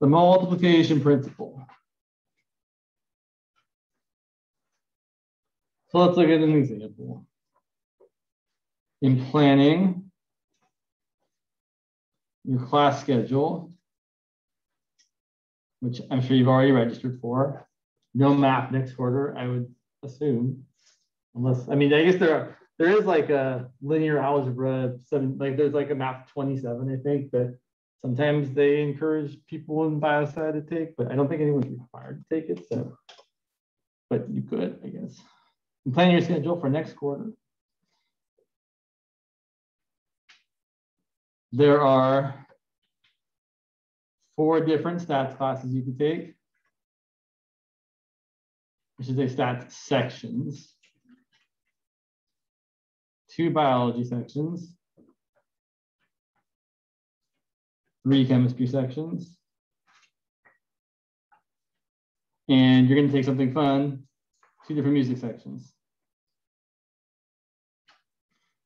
The multiplication principle. So let's look at an example. In planning your class schedule, which I'm sure you've already registered for, no math next quarter, I would assume, unless, I mean, I guess there is like a linear algebra, there's like a math 27, I think, that sometimes they encourage people in biosci to take, but I don't think anyone's required to take it, so, but you could, I guess. And plan your schedule for next quarter. There are 4 different stats classes you can take. I should say stats sections. 2 biology sections. 3 chemistry sections. And you're going to take something fun, 2 different music sections.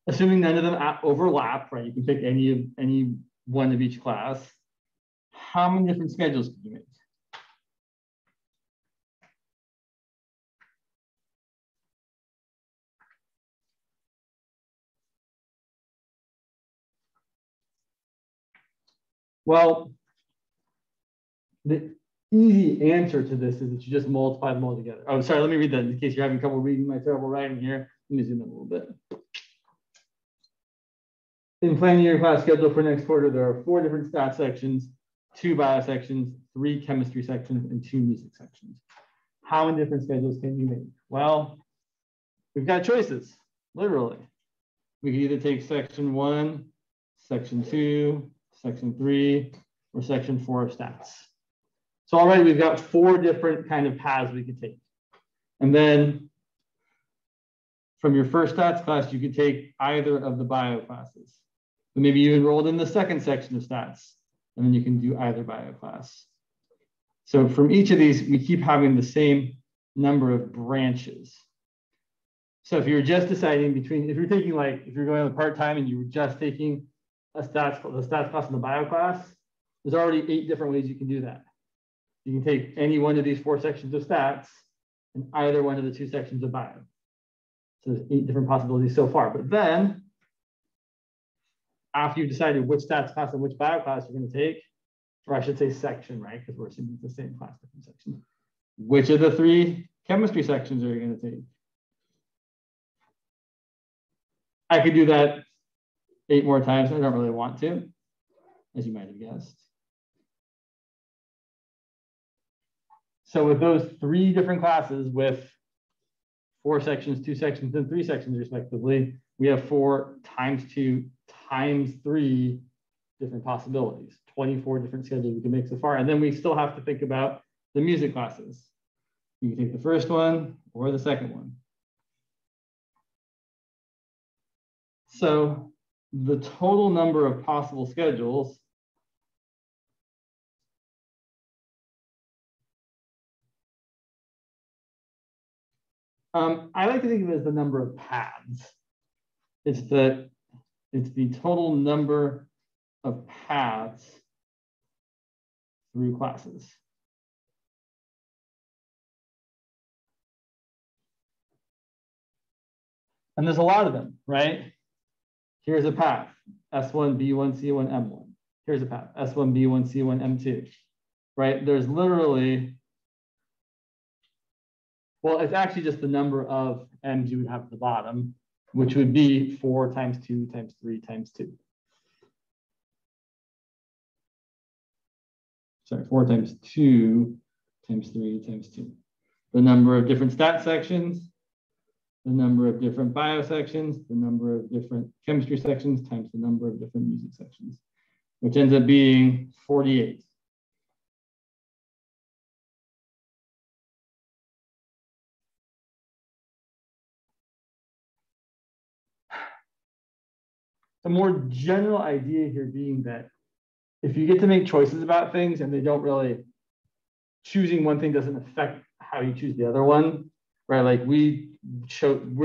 Assuming none of them overlap, right? You can pick any one of each class. How many different schedules can you make? Well, the easy answer to this is that you just multiply them all together. Oh, sorry, let me read that in case you're having trouble reading my terrible writing here. Let me zoom in a little bit. In planning your class schedule for next quarter, there are 4 different stat sections, 2 bio sections, 3 chemistry sections, and 2 music sections. How many different schedules can you make? Well, we've got choices, literally. We can either take section 1, section 2, section 3, or section 4 of stats. So already we've got 4 different kind of paths we could take. And then from your first stats class, you could take either of the bio classes. But maybe you enrolled in the second section of stats, and then you can do either bio class. So from each of these, we keep having the same number of branches. So if you're just deciding between, if you're taking like, if you're going on part-time and you were just taking the stats class and the bio class, there's already 8 different ways you can do that. You can take any one of these 4 sections of stats and either one of the 2 sections of bio. So there's 8 different possibilities so far. But then, after you've decided which stats class and which bio class you're going to take, or I should say section, right? Because we're assuming it's the same class, different section. Which of the 3 chemistry sections are you going to take? I could do that 8 more times. I don't really want to, as you might have guessed. So with those 3 different classes with 4 sections, 2 sections, and 3 sections respectively, we have 4 times 2 times 3 different possibilities, 24 different schedules we can make so far. And then we still have to think about the music classes. You can take the first one or the second one. So the total number of possible schedules I like to think of it as the number of paths. It's the total number of paths through classes. And there's a lot of them, right? Here's a path, S1, B1, C1, M1. Here's a path, S1, B1, C1, M2, right? There's literally, well, it's actually just the number of M's you would have at the bottom, which would be 4 times 2 times 3 times 2. Sorry, 4 times 2 times 3 times 2. The number of different stat sections, the number of different bio sections, the number of different chemistry sections times the number of different music sections, which ends up being 48. The more general idea here being that if you get to make choices about things and they don't really, choosing one thing doesn't affect how you choose the other one, right? Like we're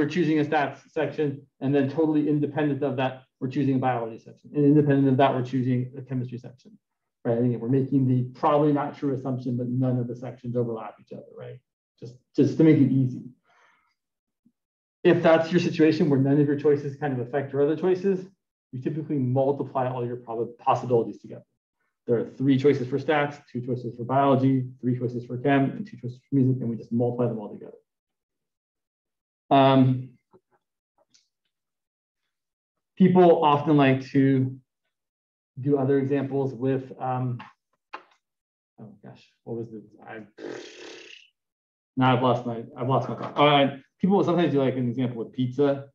choosing a stats section, and then totally independent of that, we're choosing a biology section. And independent of that, we're choosing a chemistry section. right? Again, we're making the probably not true assumption that none of the sections overlap each other, right? Just to make it easy. If that's your situation where none of your choices kind of affect your other choices, you typically multiply all your possibilities together. There are 3 choices for stats, 2 choices for biology, 3 choices for chem, and 2 choices for music, and we just multiply them all together. People often like to do other examples with, oh gosh, what was it? I've lost my thought. All right, people will sometimes do like an example with pizza,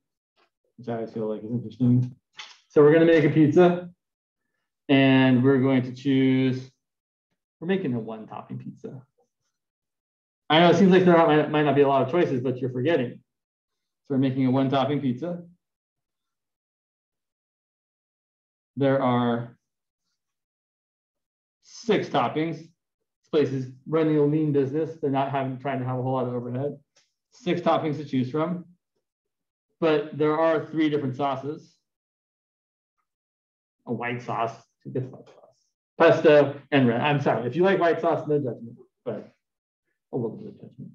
which I feel like is interesting. So we're going to make a pizza, and we're going to choose. We're making a 1-topping pizza. I know it seems like there might not be a lot of choices, but you're forgetting. So we're making a 1-topping pizza. There are 6 toppings. This place is running a lean business. They're not trying to have a whole lot of overhead. 6 toppings to choose from. But there are 3 different sauces. A white sauce, who gets white sauce? Pesto and red. I'm sorry, if you like white sauce, no judgment, but a little bit of judgment.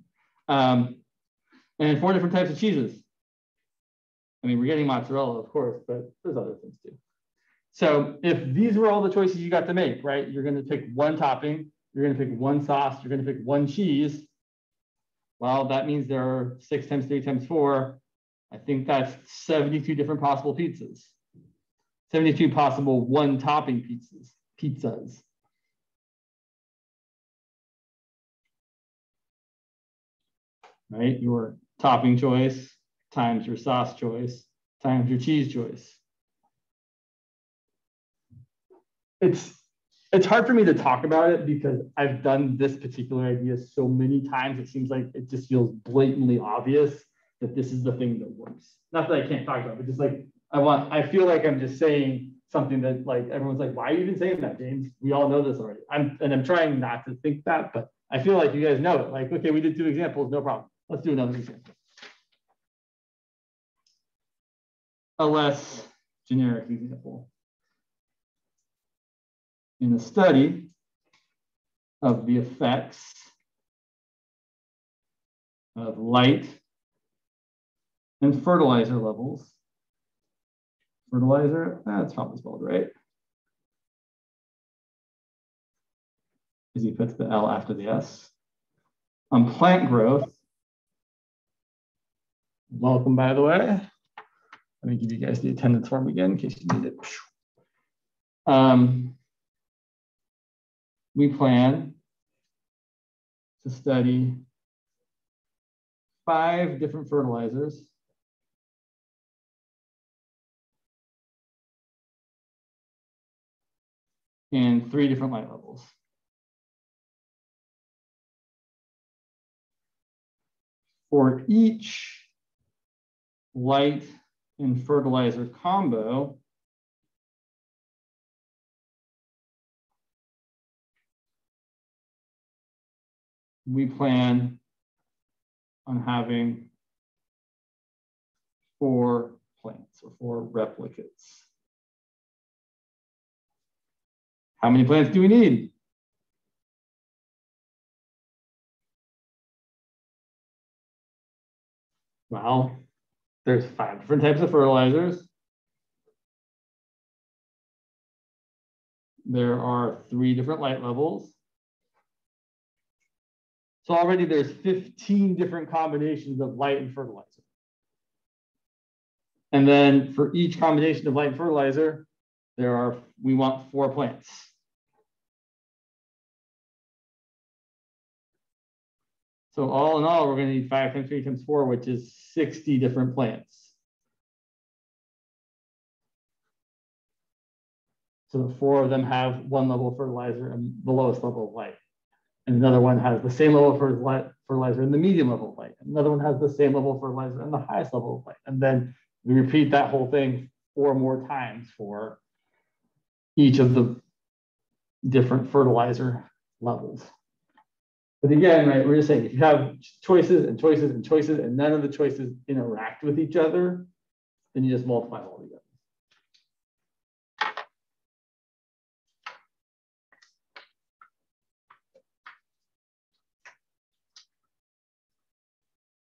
And 4 different types of cheeses. I mean, we're getting mozzarella, of course, but there's other things too. So if these were all the choices you got to make, right? You're going to pick 1 topping, you're going to pick 1 sauce, you're going to pick 1 cheese. Well, that means there are 6 times 3 times 4. I think that's 72 different possible pizzas. 72 possible 1-topping pizzas. Right? Your topping choice times your sauce choice times your cheese choice. It's hard for me to talk about it because I've done this particular idea so many times. It seems like it just feels blatantly obvious that this is the thing that works. Not that I can't talk about it, but just like I feel like I'm just saying something that like everyone's like, why are you even saying that, James? We all know this already. I'm trying not to think that, but I feel like you guys know it. Like, okay, we did 2 examples, no problem. Let's do another example. A less generic example. In a study of the effects of light and fertilizer levels. Fertilizer, that's probably spelled right. Because he puts the L after the S. On plant growth. Welcome, by the way. Let me give you guys the attendance form again in case you need it. We plan to study 5 different fertilizers and 3 different light levels. For each light and fertilizer combo, we plan on having 4 plants or 4 replicates. How many plants do we need? Well, there's 5 different types of fertilizers. There are 3 different light levels. So already there's 15 different combinations of light and fertilizer. And then for each combination of light and fertilizer, we want 4 plants. So all in all, we're going to need 5 times 3 times 4, which is 60 different plants. So the 4 of them have 1 level of fertilizer and the lowest level of light. And another one has the same level of fertilizer and the medium level of light. Another one has the same level of fertilizer and the highest level of light. And then we repeat that whole thing 4 more times for each of the different fertilizer levels. But again, right, we're just saying if you have choices and choices and choices and none of the choices interact with each other, then you just multiply them all together.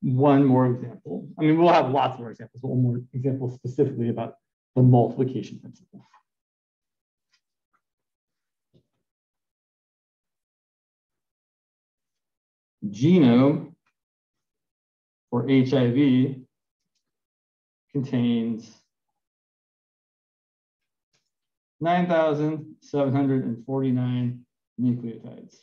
one more example. I mean, we'll have lots more examples, but one more example specifically about the multiplication principle. Genome for HIV contains 9,749 nucleotides.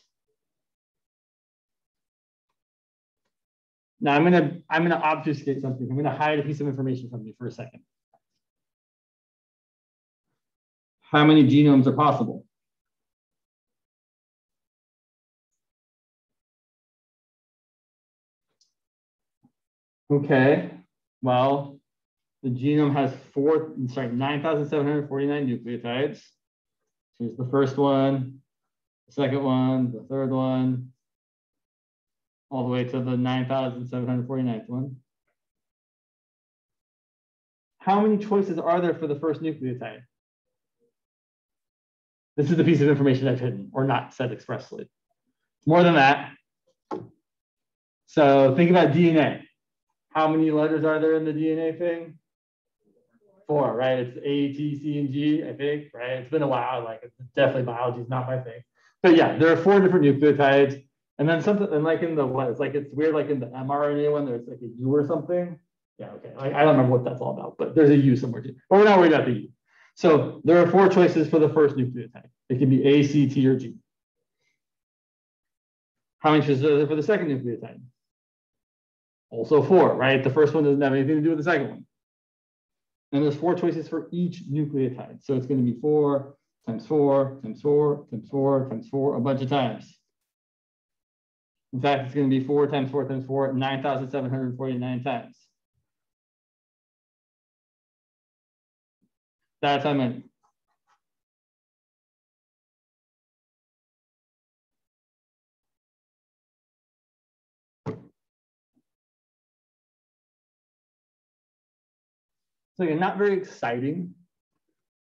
Now I'm gonna obfuscate something. I'm gonna hide a piece of information from you for a second. How many genomes are possible? Okay, well, the genome has 9,749 nucleotides. Here's the first one, the second one, the third one, all the way to the 9,749th one. How many choices are there for the first nucleotide? This is the piece of information I've hidden or not said expressly. More than that. So think about DNA. How many letters are there in the DNA thing? 4, right? It's A, T, C, and G, I think, right? It's been a while. Like, it's definitely biology is not my thing. But yeah, there are 4 different nucleotides. And then something, and like in the what? It's like, it's weird, like in the mRNA one, there's like a U or something. Yeah, okay. I don't remember what that's all about, but there's a U somewhere too. But we're not worried about the U. So there are 4 choices for the first nucleotide. It can be A, C, T, or G. How many choices are there for the second nucleotide? Also 4, right? The first one doesn't have anything to do with the second one. And there's 4 choices for each nucleotide. So it's going to be 4 times 4 times 4 times 4 times 4 a bunch of times. In fact, it's going to be 4 times 4 times 4, 9,749 times. That's how many. So again, not very exciting,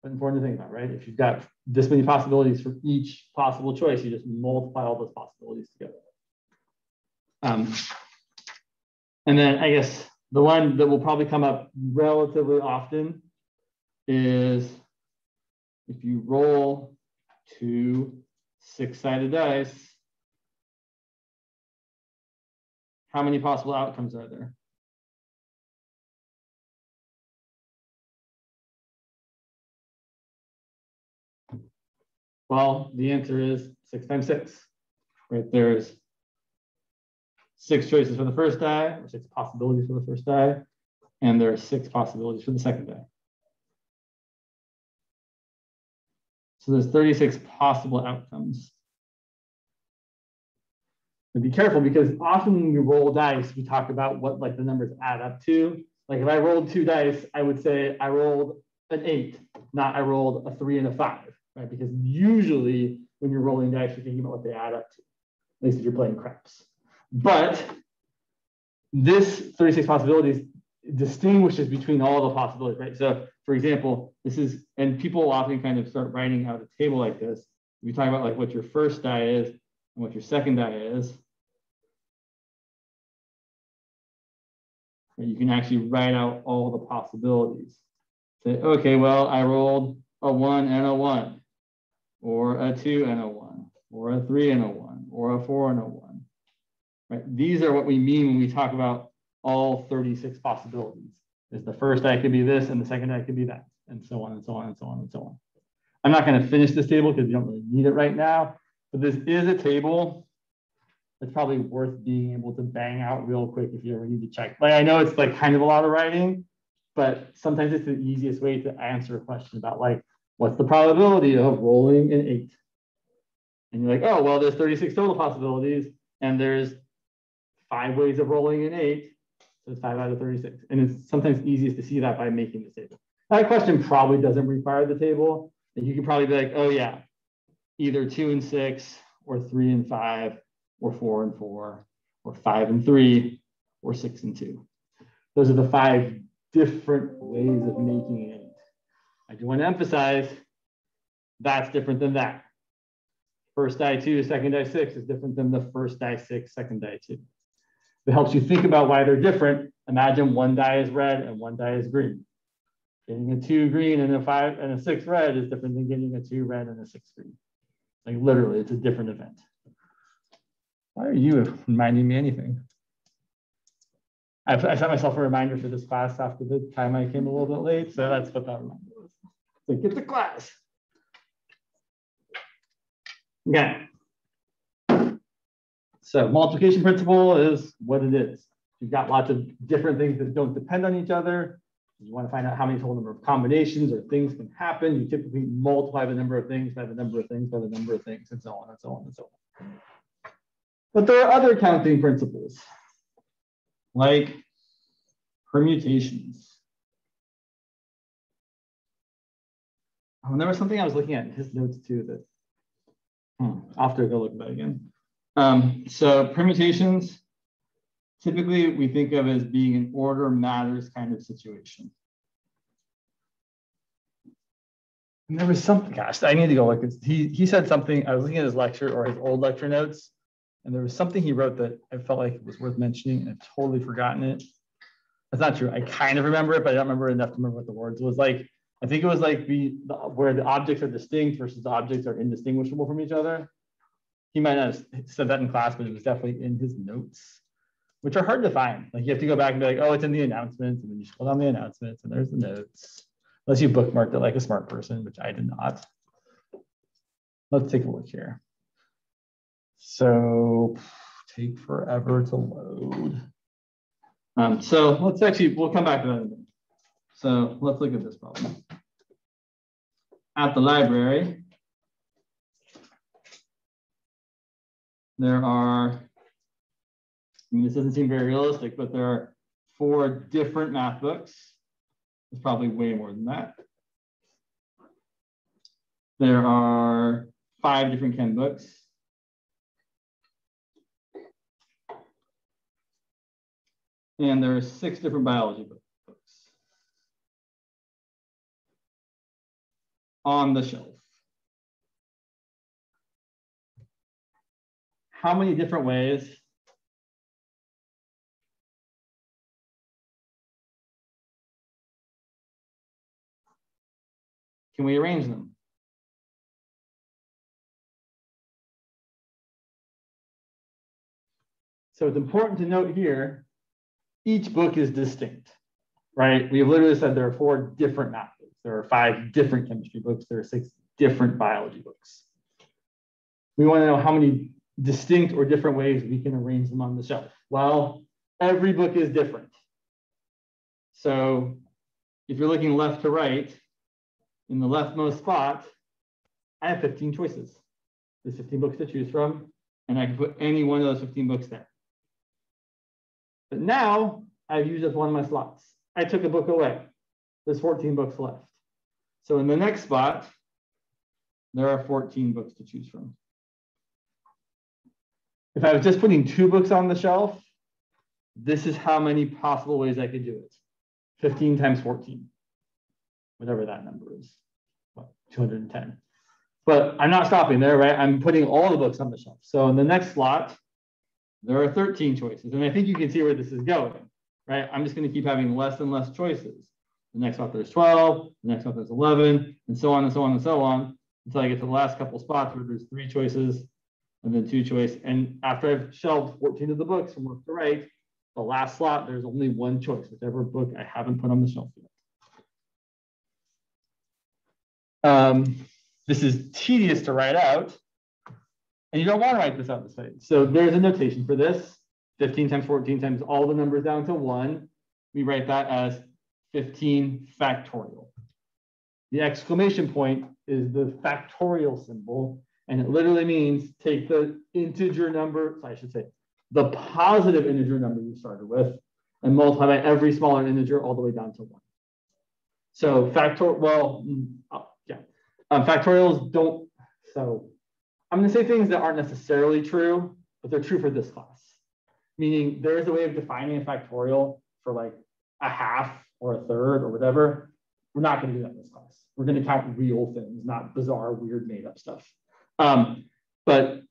but important to think about, right? If you've got this many possibilities for each possible choice, you just multiply all those possibilities together. And then I guess the one that will probably come up relatively often is if you roll 2 6-sided dice, how many possible outcomes are there? Well, the answer is 6 times 6, right? There's 6 choices for the first die, or 6 possibilities for the first die, and there are 6 possibilities for the second die. So there's 36 possible outcomes. And be careful, because often when we roll dice, we talk about what like the numbers add up to. Like if I rolled 2 dice, I would say I rolled an 8, not I rolled a 3 and a 5, right? Because usually when you're rolling dice, you're thinking about what they add up to, at least if you're playing craps. But this 36 possibilities distinguishes between all the possibilities, right? So for example, this is, and people often kind of start writing out a table like this. If you talk about like what your first die is and what your second die is, you can actually write out all the possibilities. Say, okay, well, I rolled a 1 and a 1, or a 2 and a 1, or a 3 and a 1, or a 4 and a 1. Right? These are what we mean when we talk about all 36 possibilities. Is the first die could be this, and the second die could be that, and so on and so on and so on and so on. I'm not going to finish this table because you don't really need it right now, but this is a table that's probably worth being able to bang out real quick if you ever need to check. Like I know it's like kind of a lot of writing, but sometimes it's the easiest way to answer a question about like, what's the probability of rolling an 8? And you're like, oh, well, there's 36 total possibilities, and there's 5 ways of rolling an 8. So it's 5 out of 36. And it's sometimes easiest to see that by making the table. That question probably doesn't require the table. And you can probably be like, oh yeah, either 2 and 6, or 3 and 5, or 4 and 4, or 5 and 3, or 6 and 2. Those are the 5 different ways of making an 8. I do want to emphasize that's different than that. First die 2, second die 6 is different than the first die 6, second die 2. It helps you think about why they're different. Imagine one dye is red and one dye is green. Getting a 2 green and a 5 and a 6 red is different than getting a 2 red and a 6 green. Like literally, it's a different event. Why are you reminding me anything? I set myself a reminder for this class after the time I came a little bit late, so that's what that reminder was. So get to class. Okay. So multiplication principle is what it is. You've got lots of different things that don't depend on each other. You want to find out how many total number of combinations or things can happen. You typically multiply the number of things by the number of things by the number of things, and so on and so on and so on. But there are other counting principles, like permutations. Oh, and there was something I was looking at in his notes too that I'll have to go look at that again. So permutations, typically we think of as being an order matters kind of situation. And there was something, gosh, I need to go look at, he said something, I was looking at his lecture or his old lecture notes, and there was something he wrote that I felt like it was worth mentioning, and I've totally forgotten it. That's not true. I kind of remember it, but I don't remember enough to remember what the words was like. I think it was like where the objects are distinct versus the objects are indistinguishable from each other. He might not have said that in class, but it was definitely in his notes, which are hard to find. Like you have to go back and be like, oh, it's in the announcements, and then you scroll down the announcements, and there's the notes. Unless you bookmarked it like a smart person, which I did not. Let's take a look here. So take forever to load. So let's actually, we'll come back to that in a minute. So let's look at this problem. At the library, there are, I mean, this doesn't seem very realistic, but there are 4 different math books. There's probably way more than that. There are 5 different chem books. And there are 6 different biology books on the shelf. How many different ways can we arrange them? So it's important to note here, each book is distinct, right? We've literally said there are 4 different math books. There are 5 different chemistry books. There are 6 different biology books. We want to know how many distinct or different ways we can arrange them on the shelf. Well, every book is different. So if you're looking left to right, in the leftmost spot, I have 15 choices. There's 15 books to choose from, and I can put any one of those 15 books there. But now I've used up one of my slots. I took a book away. There's 14 books left. So in the next spot, there are 14 books to choose from. If I was just putting 2 books on the shelf, this is how many possible ways I could do it. 15 times 14, whatever that number is, what, 210. But I'm not stopping there, right? I'm putting all the books on the shelf. So in the next slot, there are 13 choices. And I think you can see where this is going, right? I'm just going to keep having less and less choices. The next spot, there's 12. The next spot, there's 11, and so on and so on and so on, until I get to the last couple spots where there's 3 choices and then 2 choices. And after I've shelved 14 of the books from left to right, the last slot, there's only 1 choice, whichever book I haven't put on the shelf yet. This is tedious to write out, and you don't want to write this out this way. So there's a notation for this. 15 times 14 times all the numbers down to 1. We write that as 15 factorial. The exclamation point is the factorial symbol, and it literally means take the integer number, so I should say the positive integer number you started with, and multiply by every smaller integer all the way down to 1. So factorials don't, so I'm going to say things that aren't necessarily true, but they're true for this class. Meaning there is a way of defining a factorial for like a half or a third or whatever. We're not going to do that in this class. We're going to count real things, not bizarre, weird, made up stuff. But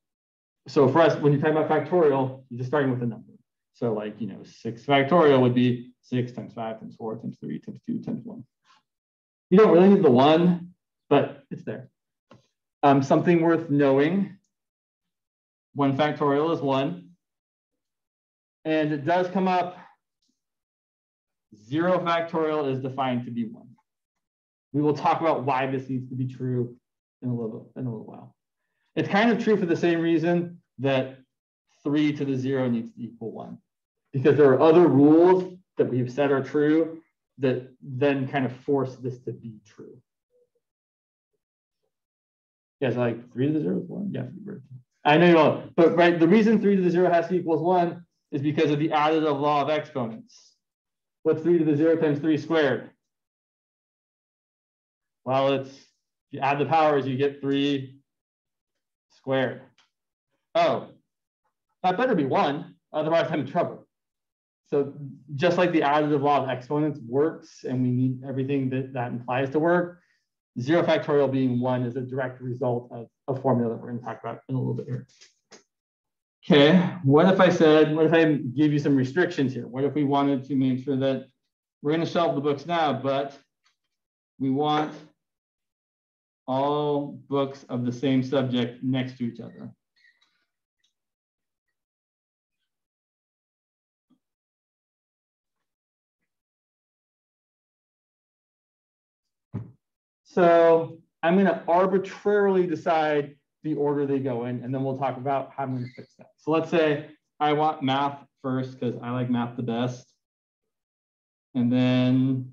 so for us, when you're talking about factorial, you're just starting with a number. So like, 6 factorial would be 6 times 5 times 4 times 3 times 2 times 1. You don't really need the 1, but it's there. Something worth knowing, 1 factorial is 1. And it does come up, 0 factorial is defined to be 1. We will talk about why this needs to be true in a little while. It's kind of true for the same reason that 3 to the 0 needs to equal 1. Because there are other rules that we've said are true that then kind of force this to be true. Yeah, so like 3 to the 0 is 1. Yeah, I know you don't, but right, the reason 3 to the 0 has to equals 1 is because of the additive law of exponents. What's 3 to the 0 times 3 squared? Well, if you add the powers, you get 3 squared. Oh, that better be 1, otherwise I'm in trouble. So just like the additive law of exponents works, and we need everything that implies to work, 0 factorial being 1 is a direct result of a formula that we're going to talk about in a little bit here. Okay, what if I give you some restrictions here? What if we wanted to make sure that we're going to shelve the books now, but we want all books of the same subject next to each other? So I'm going to arbitrarily decide the order they go in, and then we'll talk about how I'm going to fix that. So let's say I want math first because I like math the best, and then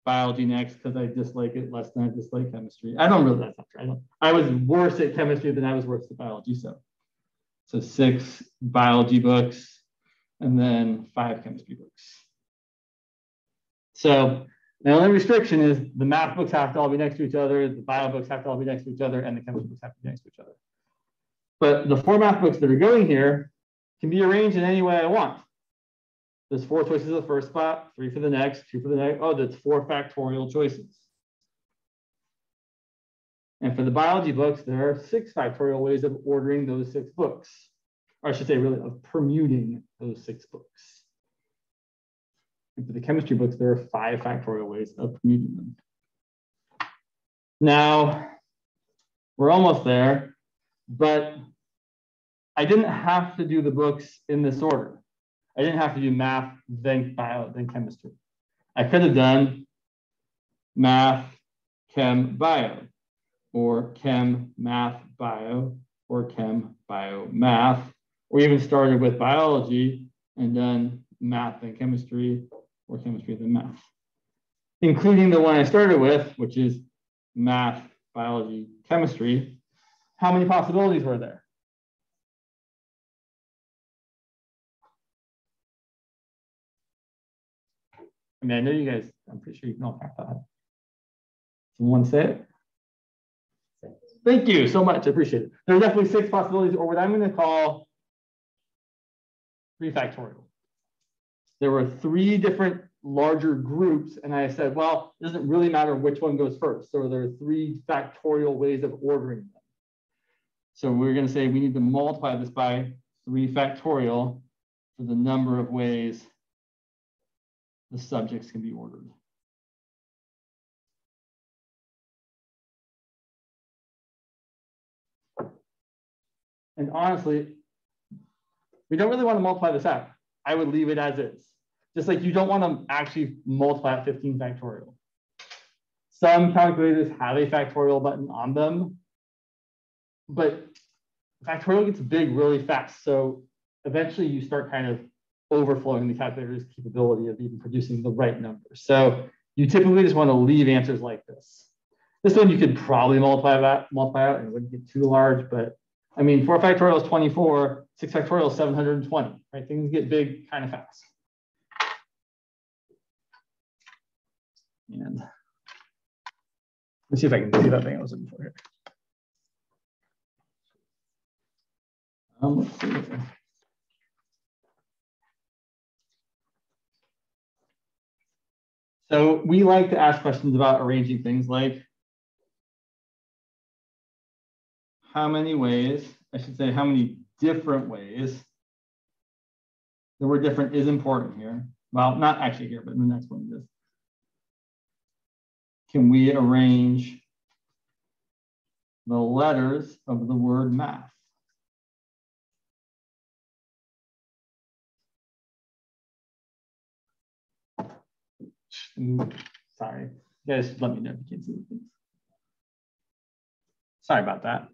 biology next because I dislike it less than I dislike chemistry. That's not true. I was worse at chemistry than I was worse at biology. So 6 biology books and then 5 chemistry books. So the only restriction is the math books have to all be next to each other, the bio books have to all be next to each other, and the chemistry books have to be next to each other. But the 4 math books that are going here can be arranged in any way I want. There's 4 choices of the first spot, 3 for the next, 2 for the next. Oh, that's 4 factorial choices. And for the biology books, there are 6 factorial ways of ordering those 6 books. Or I should say, really, of permuting those 6 books. And for the chemistry books, there are 5 factorial ways of permuting them. Now, we're almost there, but I didn't have to do the books in this order. I didn't have to do math, then bio, then chemistry. I could have done math, chem, bio, or chem, math, bio, or chem, bio, math, or even started with biology and done math and chemistry, or chemistry then math, including the one I started with, which is math, biology, chemistry. How many possibilities were there? I mean, I know you guys, I'm pretty sure you can all crack that. Someone say it? Thank you so much, I appreciate it. There are definitely 6 possibilities, or what I'm going to call 3 factorial. There were 3 different larger groups, and I said, well, it doesn't really matter which one goes first. So there are 3 factorial ways of ordering them. So we're going to say we need to multiply this by 3 factorial for the number of ways the subjects can be ordered. And honestly, we don't really want to multiply this out. I would leave it as is. Just like you don't want to actually multiply out 15 factorial. Some calculators have a factorial button on them, but factorial gets big really fast. So eventually you start kind of overflowing the calculator's capability of even producing the right numbers. So you typically just want to leave answers like this. This one you could probably multiply out and it wouldn't get too large, but I mean, 4 factorial is 24, 6 factorial is 720, right? Things get big kind of fast. And let's see if I can see that thing I was looking for here. Let's see. So we like to ask questions about arranging things like how many ways, I should say how many different ways The word different is important here. Well, not actually here, but in the next one it is. Can we arrange the letters of the word math? Sorry, you guys let me know if you can't see the things. Sorry about that.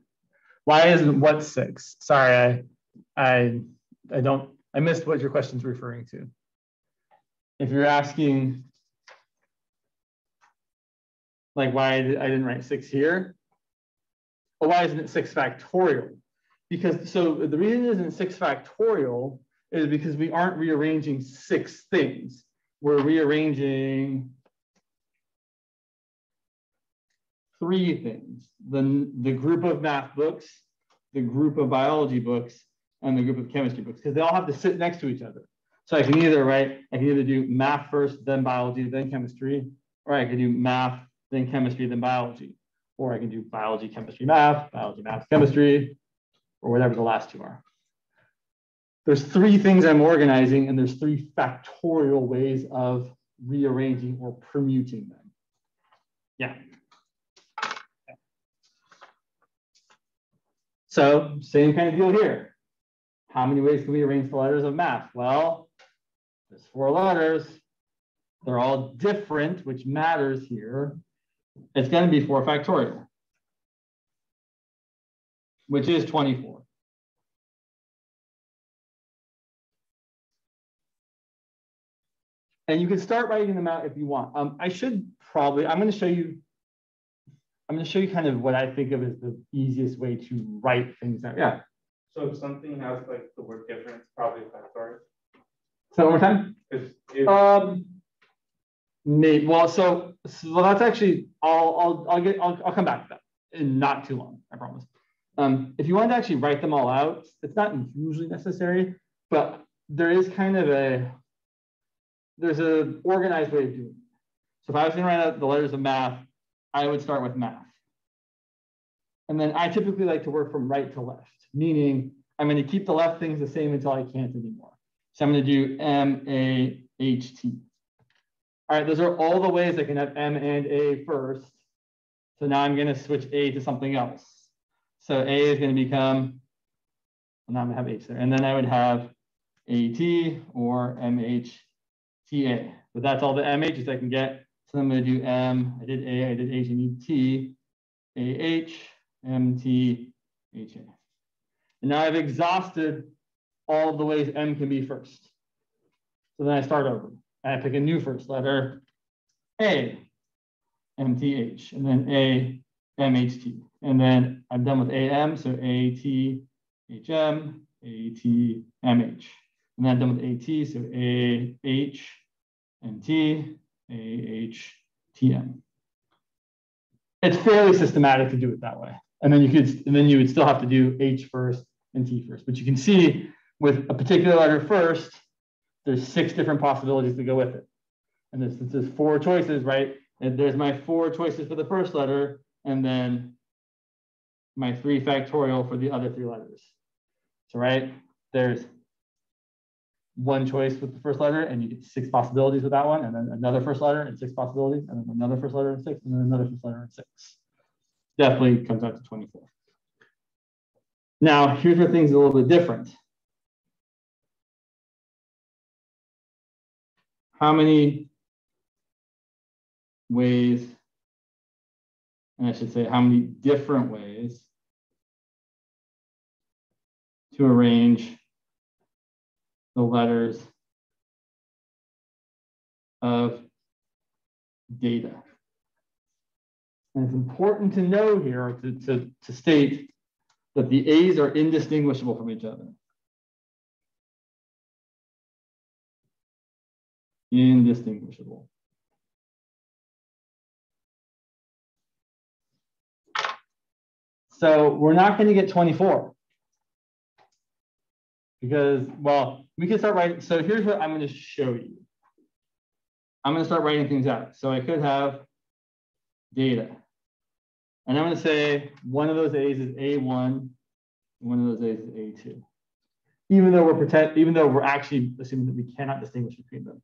Why isn't what 6? Sorry, I missed what your question's referring to. If you're asking, like, why I didn't write 6 here, or why isn't it 6 factorial? Because so the reason it isn't 6 factorial is because we aren't rearranging 6 things. We're rearranging 3 things: the group of math books, the group of biology books, and the group of chemistry books, because they all have to sit next to each other. So I can either do math first, then biology, then chemistry, or I can do math, then chemistry, then biology, or I can do biology, chemistry, math, chemistry, or whatever the last 2 are. There's 3 things I'm organizing, and there's 3 factorial ways of rearranging or permuting them. Yeah. So same kind of deal here. How many ways can we arrange the letters of math? Well, there's 4 letters. They're all different, which matters here. It's going to be 4 factorial, which is 24. And you can start writing them out if you want. I'm going to show you kind of what I think of as the easiest way to write things out. Yeah. So if something has like the word difference, probably factorial. So one more time. Maybe. Well, so that's actually I'll come back to that in not too long. I promise. If you want to actually write them all out, it's not usually necessary, but there is kind of there's an organized way of doing it. So if I was going to write out the letters of math, I would start with math. And then I typically like to work from right to left, meaning I'm going to keep the left things the same until I can't anymore. So I'm going to do M-A-H-T. All right, those are all the ways I can have M and A first. So now I'm going to switch A to something else. So A is going to become, well, now I'm going to have H there. And then I would have AT or MHTA. But that's all the MHs I can get. So I'm going to do M, I did A, I did H, I need T, AH, MT, HA. And now I've exhausted all of the ways M can be first. So then I start over. And I pick a new first letter, A, MTH, and then A, MHT. And then I'm done with AM, so AT, HM, AT, MH. And then I'm done with AT, so AH, MT, AHTM. It's fairly systematic to do it that way. And then you would still have to do H first and T first. But you can see with a particular letter first, there's 6 different possibilities to go with it. And since there's 4 choices, right? And there's my 4 choices for the first letter, and then my 3 factorial for the other 3 letters. So, right, there's 1 choice with the first letter, and you get 6 possibilities with that one, and then another first letter and 6 possibilities, and then another first letter and 6, and then another first letter and 6. Definitely comes out to 24. Now, here's where things are a little bit different. How many ways, and I should say how many different ways to arrange the letters of data? And it's important to know here, to state that the A's are indistinguishable from each other. Indistinguishable. So we're not going to get 24 because, well, we can start writing. So here's what I'm going to show you. I'm going to start writing things out. So I could have data. And I'm going to say one of those A's is A1, and one of those A's is A2. even though we're actually assuming that we cannot distinguish between them.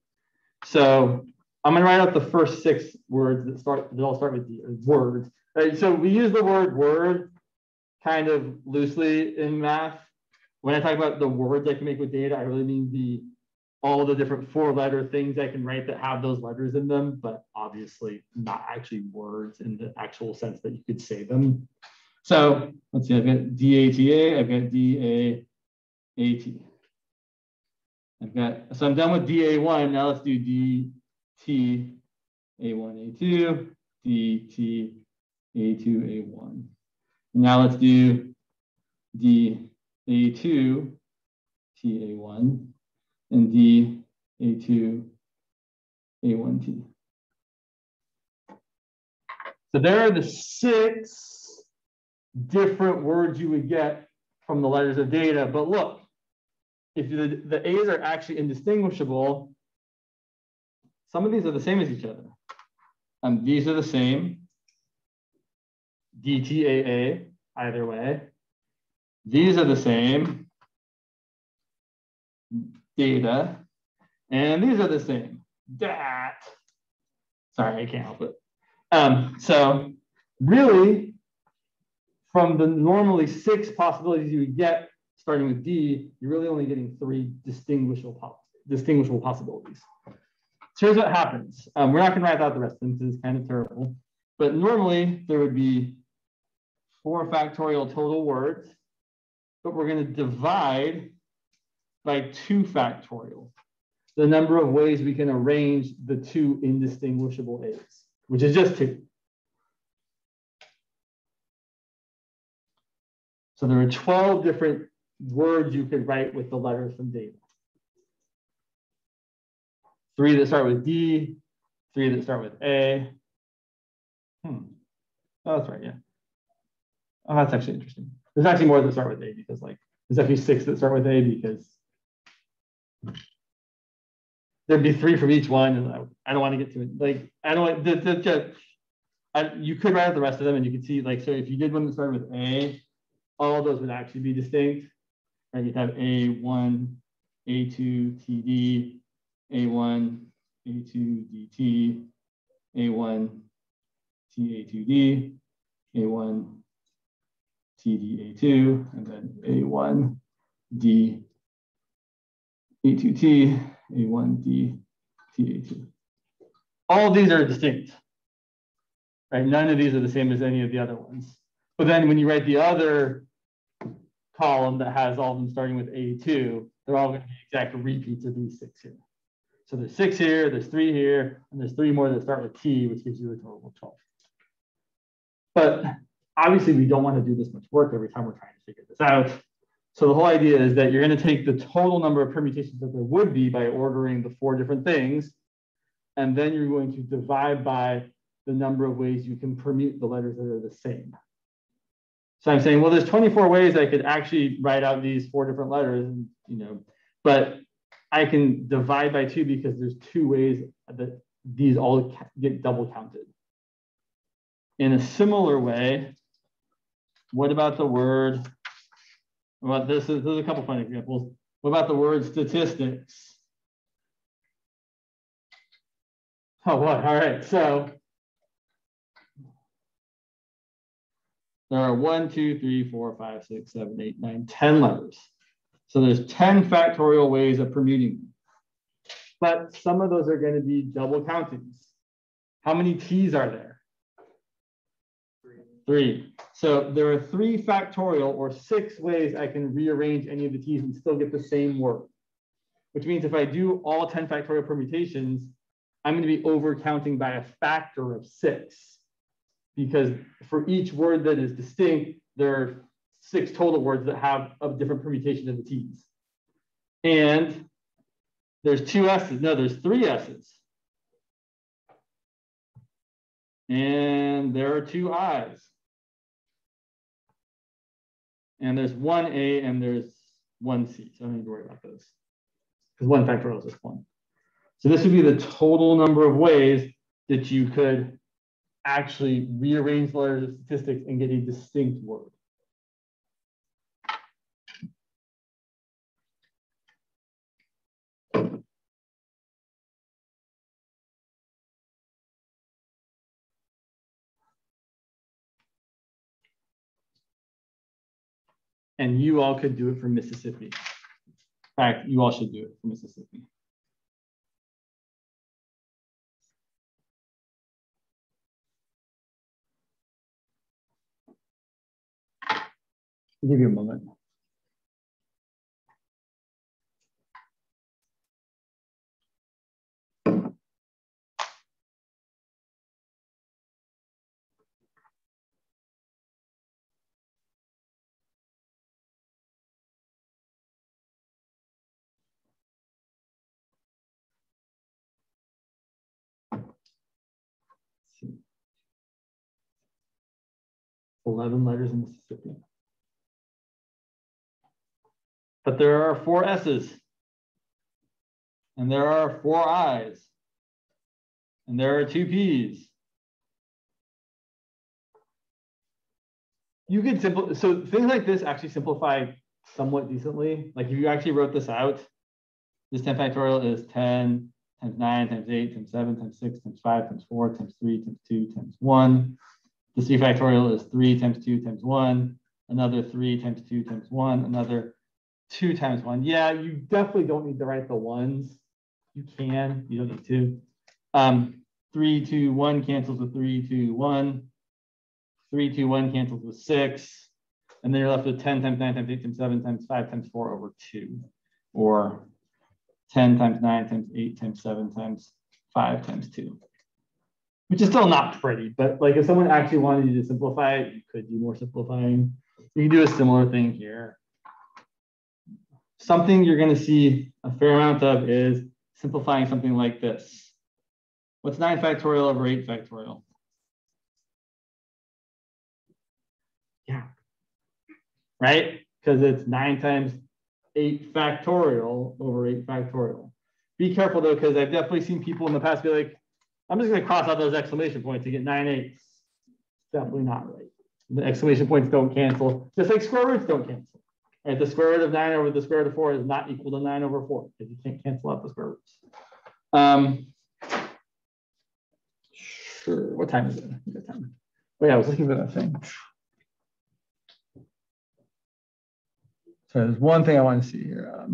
So I'm going to write out the first 6 words that all start with D, words. Right? So we use the word word kind of loosely in math. When I talk about the words I can make with data, I really mean all the different 4-letter things I can write that have those letters in them, but obviously not actually words in the actual sense that you could say them. So let's see, I've got DATA, I've got DAAT. So I'm done with DA1. Now let's do DT A1, A2, DT A2, A1. Now let's do DA2, TA1, and DA2, A1T. So there are the 6 different words you would get from the letters of data. But look, if the A's are actually indistinguishable, some of these are the same as each other. These are the same. DTAA, either way. These are the same. Data. And these are the same. Dat. Sorry, I can't help it. So really, from the normally 6 possibilities you would get, starting with D, you're really only getting 3 distinguishable possibilities. So here's what happens. We're not going to write out the rest of them because it's kind of terrible. But normally, there would be 4 factorial total words, but we're going to divide by 2 factorial, the number of ways we can arrange the 2 indistinguishable A's, which is just 2. So there are 12 different words you could write with the letters from data. 3 that start with D, 3 that start with A. Oh, that's right, yeah. Oh, that's actually interesting. There's actually more that start with A because there's actually 6 that start with A because there'd be 3 from each one. And I don't want to get to it. I don't want you could write out the rest of them and you can see so if you did one that started with A, all of those would actually be distinct. Right? You'd have A1, A2, TD, A1, A2, DT, A1, TA2D, A1, TDA2, and then A1, D, A2T, A1, D, TA2. All of these are distinct. Right? None of these are the same as any of the other ones. But then when you write the other column that has all of them starting with A2, they're all going to be exact repeats of these 6 here. So there's 6 here, there's 3 here, and there's 3 more that start with T, which gives you a total of 12. But obviously, we don't want to do this much work every time we're trying to figure this out. So the whole idea is that you're going to take the total number of permutations that there would be by ordering the 4 different things, and then you're going to divide by the number of ways you can permute the letters that are the same. So I'm saying, well, there's 24 ways I could actually write out these 4 different letters, but I can divide by 2 because there's 2 ways that these all get double counted. In a similar way, what about the word? Well, there's a couple fun examples. What about the word statistics? Oh, what? All right. So there are 1, 2, 3, 4, 5, 6, 7, 8, 9, 10 letters. So there's 10 factorial ways of permuting them. But some of those are going to be double countings. How many T's are there? 3. So there are 3 factorial or 6 ways I can rearrange any of the T's and still get the same word. Which means if I do all 10 factorial permutations, I'm going to be overcounting by a factor of 6. Because for each word that is distinct, there are 6 total words that have a different permutation of the T's. And there's 2 S's. No, there's 3 S's. And there are 2 I's. And there's 1 A and there's 1 C. So I don't need to worry about those. Because 1 factorial is just 1. So this would be the total number of ways that you could actually rearrange the letters of statistics and get a distinct word. And you all could do it for Mississippi. In fact, you all should do it for Mississippi. I'll give you a moment. Let's see. 11 letters in Mississippi. But there are 4 S's. And there are 4 I's. And there are 2 P's. You could so things like this actually simplify somewhat decently. Like if you actually wrote this out, this 10 factorial is 10 times 9 times 8 times 7 times 6 times 5 times 4 times 3 times 2 times 1. The 3 factorial is 3 times 2 times 1. Another 3 times 2 times 1. Another 2 times 1. Yeah, you definitely don't need to write the ones. You can, you don't need to. 3, 2, 1 cancels with 3, 2, 1. 3, 2, 1 cancels with 6. And then you're left with 10 times 9 times 8 times 7 times 5 times 4 over 2. Or 10 times 9 times 8 times 7 times 5 times 2. Which is still not pretty, but like if someone actually wanted you to simplify it, you could do more simplifying. You can do a similar thing here. Something you're going to see a fair amount of is simplifying something like this. What's 9 factorial over 8 factorial? Yeah. Right? Because it's 9 times 8 factorial over 8 factorial. Be careful though, because I've definitely seen people in the past be like, I'm just going to cross out those exclamation points to get 9/8. Definitely not right. The exclamation points don't cancel, just like square roots don't cancel. Right? The square root of 9 over the square root of 4 is not equal to 9 over 4 because you can't cancel out the square roots. Sure. What time is it? What time? Oh yeah, I was looking for that thing. So there's one thing I want to see here.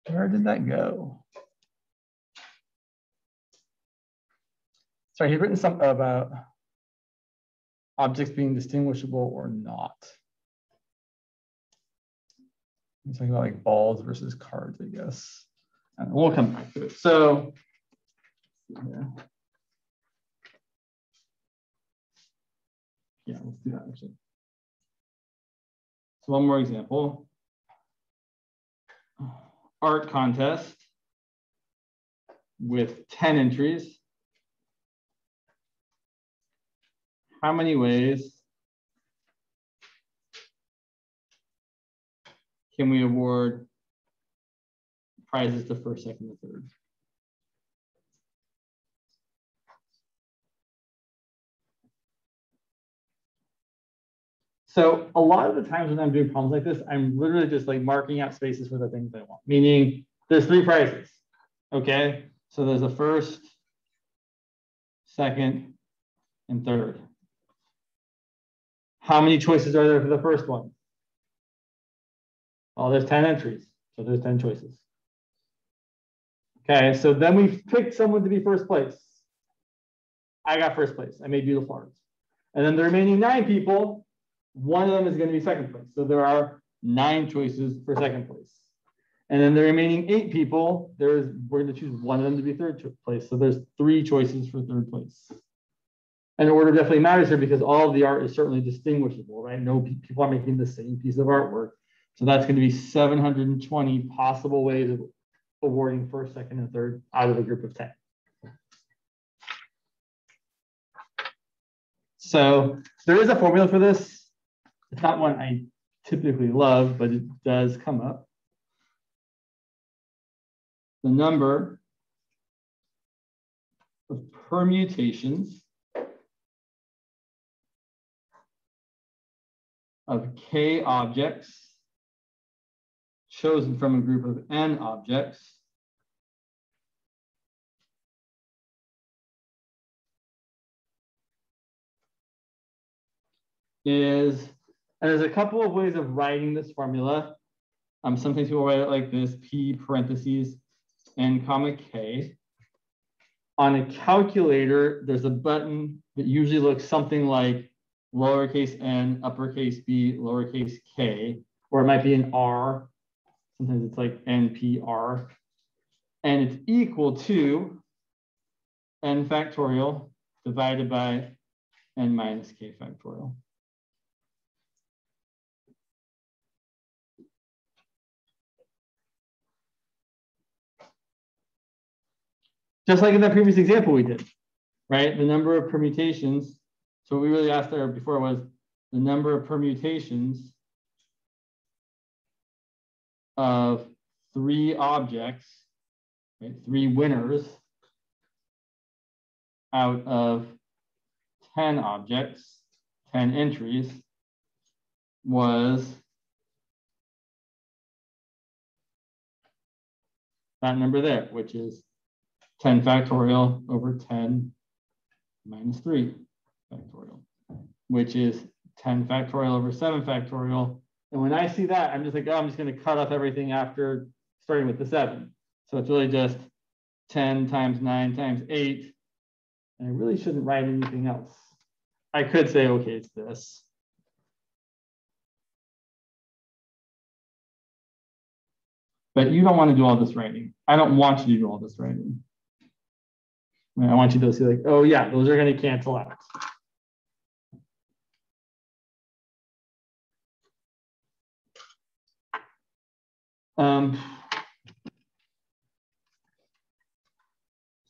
Where did that go? Sorry, he's written something about objects being distinguishable or not. He's talking about like balls versus cards, I guess. And we'll come back to it. So, yeah, let's do that actually. So one more example. Art contest with 10 entries. How many ways can we award prizes to first, second, and third? So a lot of the times when I'm doing problems like this, I'm literally just like marking out spaces for the things I want, meaning there's 3 prizes. Okay, so there's the first, second, and third. How many choices are there for the first one? Well, there's 10 entries, so there's 10 choices. Okay, so then we've picked someone to be first place. I got first place. I made beautiful arts. And then the remaining 9 people, one of them is going to be second place. So there are 9 choices for second place. And then the remaining 8 people, we're going to choose one of them to be third place. So there's 3 choices for third place. And the order definitely matters here because all of the art is certainly distinguishable, right? No people are making the same piece of artwork. So that's going to be 720 possible ways of awarding first, second, and third out of a group of 10. So there is a formula for this. It's not one I typically love, but it does come up. The number of permutations of K objects chosen from a group of N objects is, and there's a couple of ways of writing this formula. Sometimes people write it like this, P parentheses N comma K. On a calculator, there's a button that usually looks something like lowercase n, uppercase b, lowercase k, or it might be an R. Sometimes it's like NPR. And it's equal to n factorial divided by n minus k factorial. Just like in that previous example we did, right? The number of permutations. So what we really asked there before was the number of permutations of 3 objects, right? 3 winners out of 10 objects, 10 entries, was that number there, which is 10 factorial over 10 minus 3 factorial, which is 10 factorial over 7 factorial. And when I see that, I'm just like, oh, I'm just going to cut off everything after starting with the 7. So it's really just 10 times 9 times 8. And I really shouldn't write anything else. I could say, okay, it's this. But you don't want to do all this writing. I don't want you to do all this writing. I want you to see like, oh yeah, those are going to cancel out.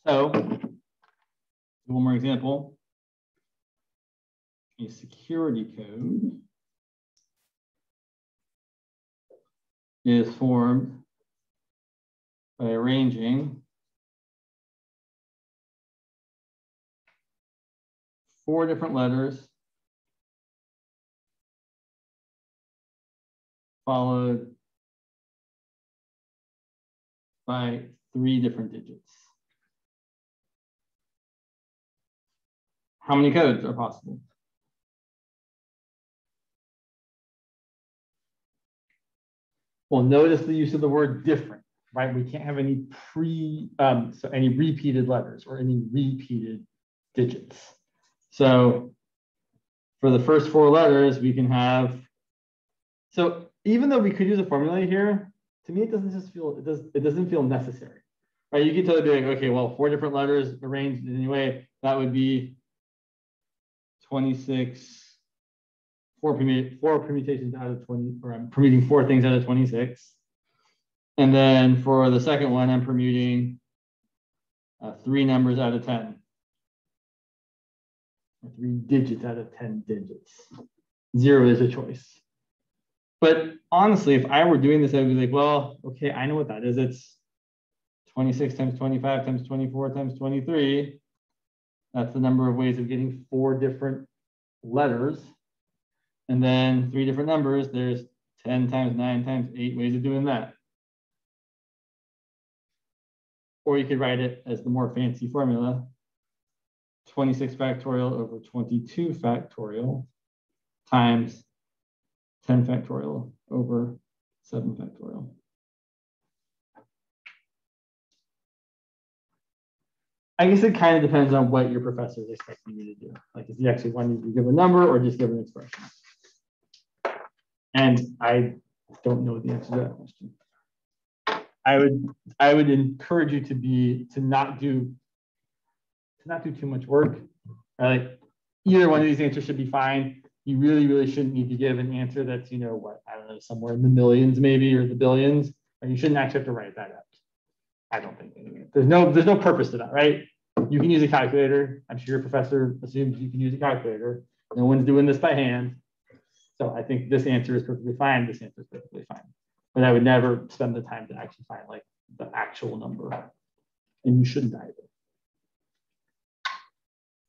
So one more example. A security code is formed by arranging 4 different letters followed by 3 different digits. How many codes are possible? Well, notice the use of the word different, right? We can't have any any repeated letters or any repeated digits. So for the first 4 letters, we can have, so even though we could use a formula here, to me, it doesn't feel necessary, right? You could totally be like, okay, well, 4 different letters arranged in any way, that would be 26, 4 permutations out of 20, or I'm permuting 4 things out of 26. And then for the second one, I'm permuting 3 numbers out of 10. Or 3 digits out of 10 digits. 0 is a choice. But honestly, if I were doing this, I'd be like, well, okay, I know what that is. It's 26 times 25 times 24 times 23. That's the number of ways of getting 4 different letters. And then 3 different numbers. There's 10 times 9 times 8 ways of doing that. Or you could write it as the more fancy formula, 26 factorial over 22 factorial times 10 factorial over 7 factorial. I guess it kind of depends on what your professor is expecting you to do. Like if you actually want you to give a number or just give an expression. And I don't know the answer to that question. I would encourage you to not do too much work. Like either one of these answers should be fine. You really shouldn't need to give an answer that's, you know, what, I don't know, somewhere in the millions maybe or the billions. And you shouldn't actually have to write that out. I don't think anyway. There's no purpose to that, right? You can use a calculator. I'm sure your professor assumes you can use a calculator. No one's doing this by hand. So I think this answer is perfectly fine. This answer is perfectly fine. But I would never spend the time to actually find like the actual number. And you shouldn't either.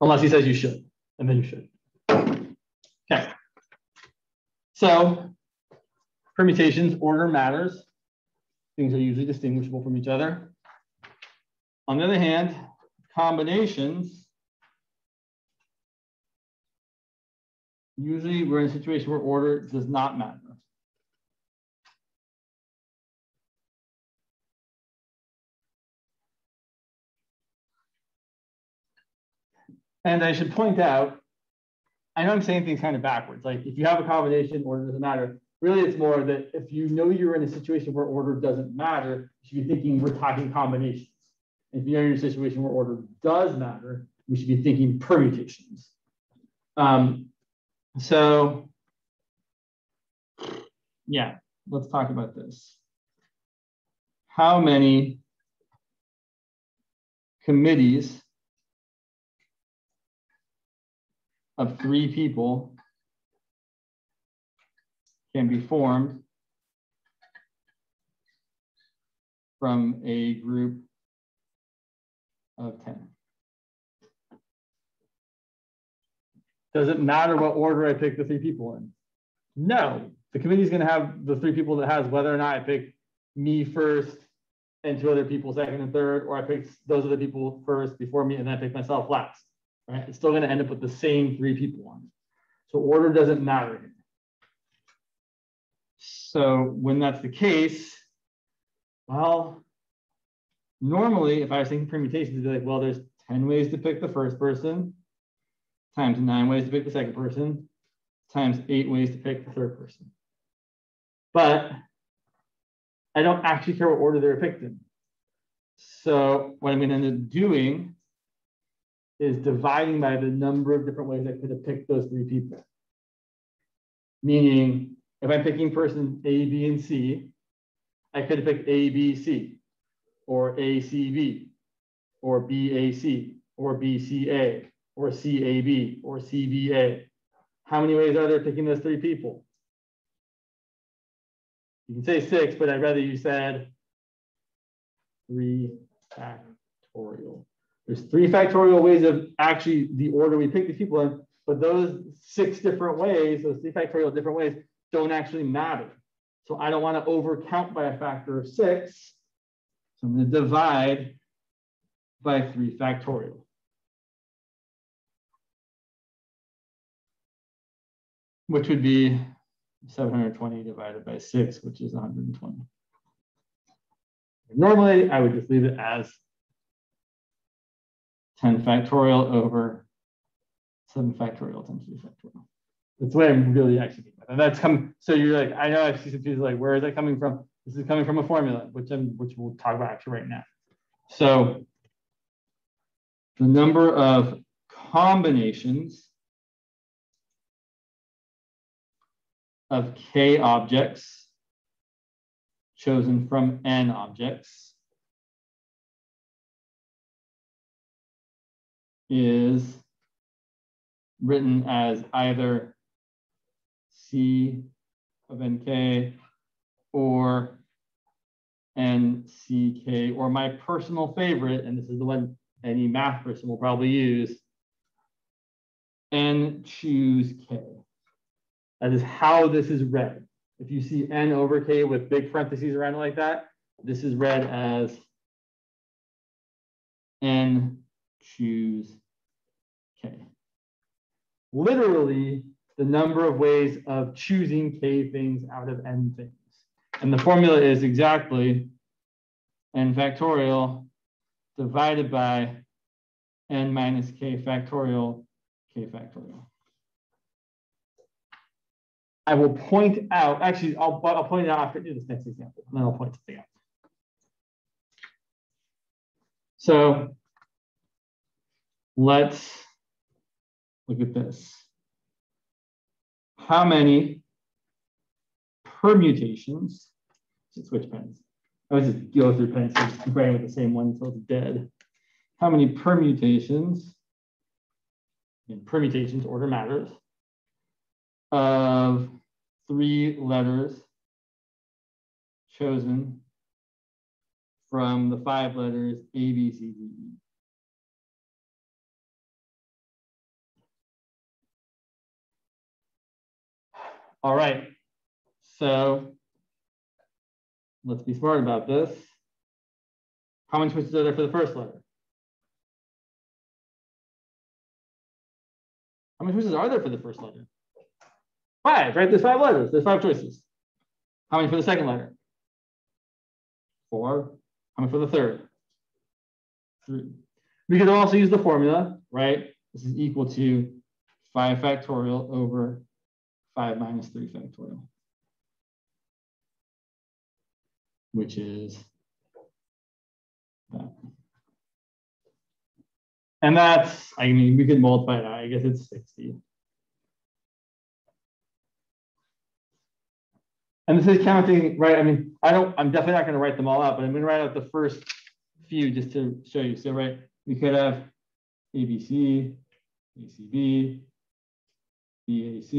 Unless he says you should, and then you should. Okay. So permutations, order matters. Things are usually distinguishable from each other. On the other hand, combinations Usually we're in a situation where order does not matter. And I should point out, I know I'm saying things kind of backwards. Like if you have a combination, order doesn't matter. Really, it's more that if you know you're in a situation where order doesn't matter, you should be thinking we're talking combinations. And if you're in a situation where order does matter, we should be thinking permutations. So yeah, let's talk about this. How many committees of 3 people can be formed from a group of 10? Does it matter what order I pick the 3 people in? No, the committee is going to have the 3 people that has whether or not I pick me first and 2 other people second and third, or I pick those other people first before me and then I pick myself last. Right? It's still going to end up with the same 3 people on it. So order doesn't matter here. So when that's the case, well, normally if I was thinking permutations, it'd be like, well, there's 10 ways to pick the first person, times 9 ways to pick the second person, times 8 ways to pick the third person. But I don't actually care what order they're picked in. So what I'm going to end up doing is dividing by the number of different ways I could have picked those 3 people. Meaning, if I'm picking person A, B, and C, I could have picked A, B, C, or A, C, B, or B, A, C, or B, C, A, or C, A, B, or C, B, A. How many ways are there picking those 3 people? You can say 6, but I'd rather you said 3 factorial. There's 3 factorial ways of actually the order we pick these people in, but those 6 different ways, those 3 factorial different ways, don't actually matter. So I don't want to overcount by a factor of 6. So I'm going to divide by 3 factorial. Which would be 720 divided by 6, which is 120. Normally, I would just leave it as 10 factorial over 7 factorial times 3 factorial. That's the way I'm really actually thinking about it. And that's come. So you're like, I know I see some people like, where is that coming from? This is coming from a formula, which we'll talk about actually right now. So the number of combinations of k objects chosen from n objects is written as either C of nk or nck, or my personal favorite, and this is the one any math person will probably use, n choose k. That is how this is read. If you see n over k with big parentheses around it like that, this is read as n choose k. Literally, the number of ways of choosing k things out of n things. And the formula is exactly n factorial divided by n minus k factorial, k factorial. I will point out, actually, I'll point it out after I do this next example, and then I'll point something out. So let's look at this. How many permutations, let's switch pens. I always just go through pens, so just keep writing with the same one until it's dead. How many permutations, in permutations, order matters, of 3 letters chosen from the 5 letters A, B, C, D, E. All right, so let's be smart about this. How many choices are there for the first letter? How many choices are there for the first letter? 5, right? There's 5 letters. There's 5 choices. How many for the second letter? 4. How many for the third? 3. We could also use the formula, right? This is equal to 5 factorial over 5 minus 3 factorial, which is that. And that's, I mean, we could multiply it out. I guess it's 60. And this is counting, right? I mean, I'm definitely not going to write them all out, but I'm going to write out the first few just to show you. So, right, we could have ABC, ACB, BAC,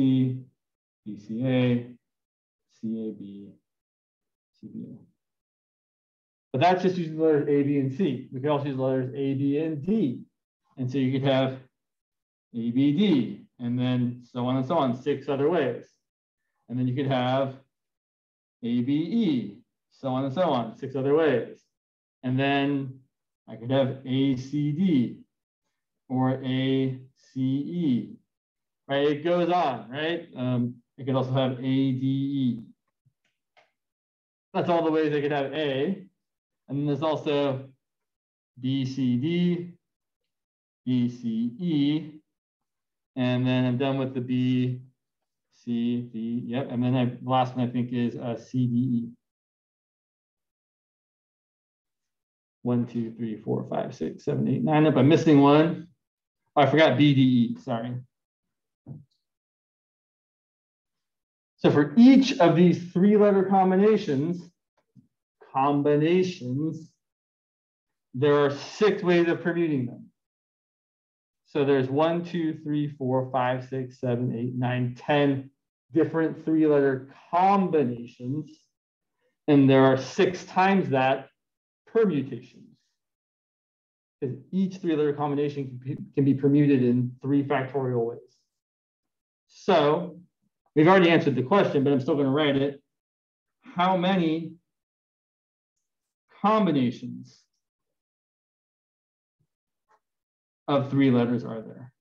BCA, CAB, CBA. But that's just using the letters A, B, and C. We could also use the letters A, B, and D. And so you could have ABD, and then so on, 6 other ways. And then you could have ABE, so on, 6 other ways. And then I could have ACD or ACE, right? It goes on, right? I could also have ADE. That's all the ways I could have A. And then there's also BCD, BCE, and then I'm done with the B, C, D, yep. And then the last one I think is CDE. 1, 2, 3, 4, 5, 6, 7, 8, 9. If I'm missing one, oh, I forgot BDE, sorry. So for each of these 3-letter combinations, there are 6 ways of permuting them. So there's 1, 2, 3, 4, 5, 6, 7, 8, 9, 10 different 3-letter combinations. And there are 6 times that permutations. Because each 3-letter combination can be permuted in 3 factorial ways. So we've already answered the question, but I'm still going to write it. How many combinations of 3 letters are there?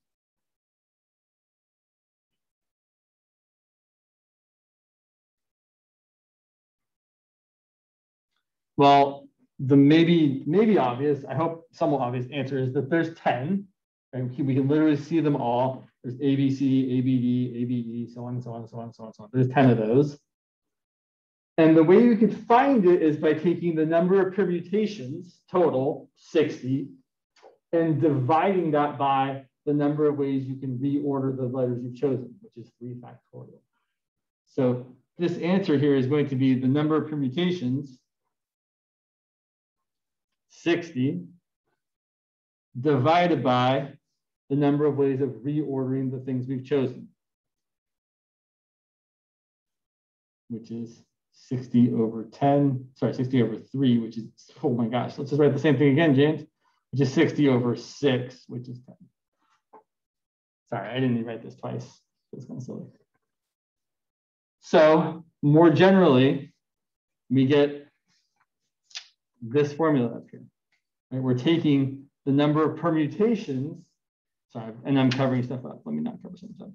Well, the maybe obvious, I hope somewhat obvious answer is that there's 10. And we can literally see them all. There's ABC, ABD, ABE, so on, so on, so on, so on, so on. There's 10 of those. And the way you can find it is by taking the number of permutations, total, 60, and dividing that by the number of ways you can reorder the letters you've chosen, which is 3 factorial. So this answer here is going to be the number of permutations, 60, divided by the number of ways of reordering the things we've chosen, which is 60 over 10, sorry, 60 over 3, which is, oh my gosh, let's just write the same thing again, James, which is 60 over 6, which is 10. Sorry, I didn't even write this twice. It's kind of silly. So more generally, we get this formula up here. Right? We're taking the number of permutations, sorry, and I'm covering stuff up. Let me not cover some stuff.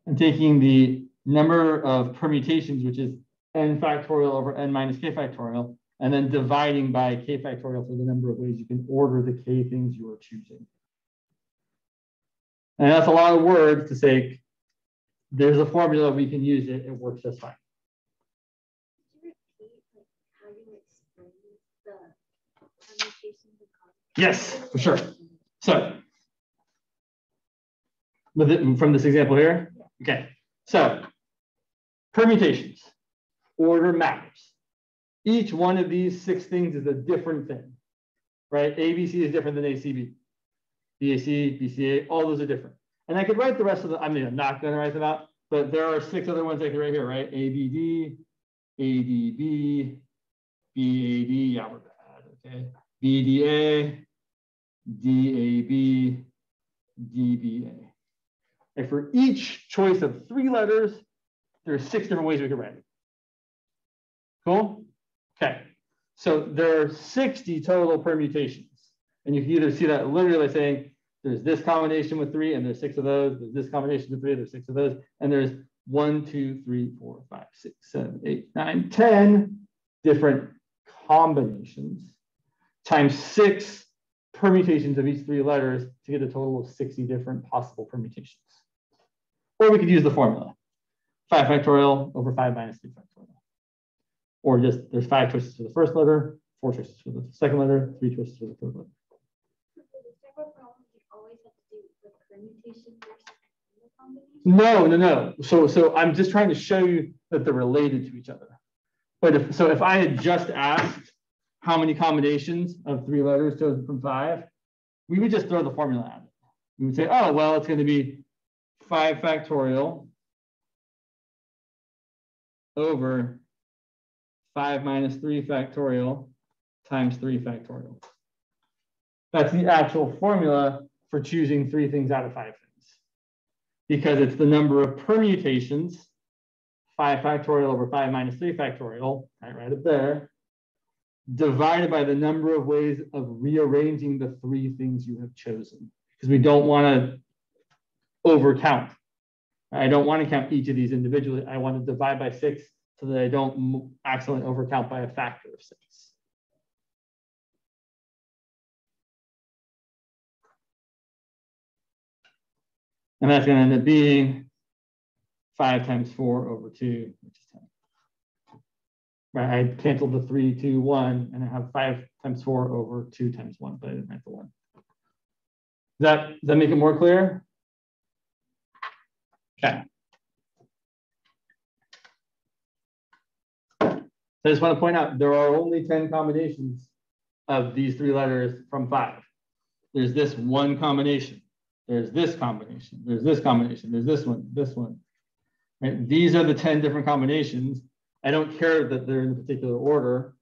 I'm taking the number of permutations, which is n factorial over n minus k factorial, and then dividing by k factorial for the number of ways you can order the k things you are choosing. And that's a lot of words to say, there's a formula, we can use it, it works just fine. Could you repeat how you explain the permutations and combinations? Yes, for sure. So, from this example here, okay. So, permutations, order matters. Each one of these 6 things is a different thing, right? ABC is different than ACB. BAC, BCA, all those are different. And I could write the rest of them, I mean, I'm not going to write them out, but there are 6 other ones I could write here, right? ABD, ADB, BAD, yeah, we're bad, okay. BDA, DAB, DBA. And for each choice of 3 letters, there are 6 different ways we could write it. Cool? Okay. So there are 60 total permutations. And you can either see that literally by saying there's this combination with 3 and there's 6 of those, there's this combination with 3, there's 6 of those, and there's 1, 2, 3, 4, 5, 6, 7, 8, 9, 10 different combinations times 6 permutations of each 3 letters to get a total of 60 different possible permutations. Or we could use the formula, 5 factorial over 5 minus 3 factorial. Or just there's 5 choices for the first letter, 4 choices for the second letter, 3 choices for the third letter. No. So I'm just trying to show you that they're related to each other. But if I had just asked how many combinations of 3 letters chosen from 5, we would just throw the formula at it. We would say, oh, well, it's going to be 5 factorial over 5 minus 3 factorial times 3 factorial. That's the actual formula for choosing 3 things out of 5 things. Because it's the number of permutations, 5 factorial over 5 minus 3 factorial, right up there, divided by the number of ways of rearranging the 3 things you have chosen. Because we don't want to overcount. I don't want to count each of these individually. I want to divide by 6 so that I don't accidentally overcount by a factor of 6. And that's going to end up being 5 times 4 over 2, which is 10. Right, I canceled the 3, 2, 1, and I have 5 times 4 over 2 times 1, but I didn't write the 1. Does that make it more clear? Okay. So I just want to point out there are only 10 combinations of these 3 letters from 5. There's this one combination. There's this combination. There's this combination. There's this one. This one. Right? These are the 10 different combinations. I don't care that they're in a particular order.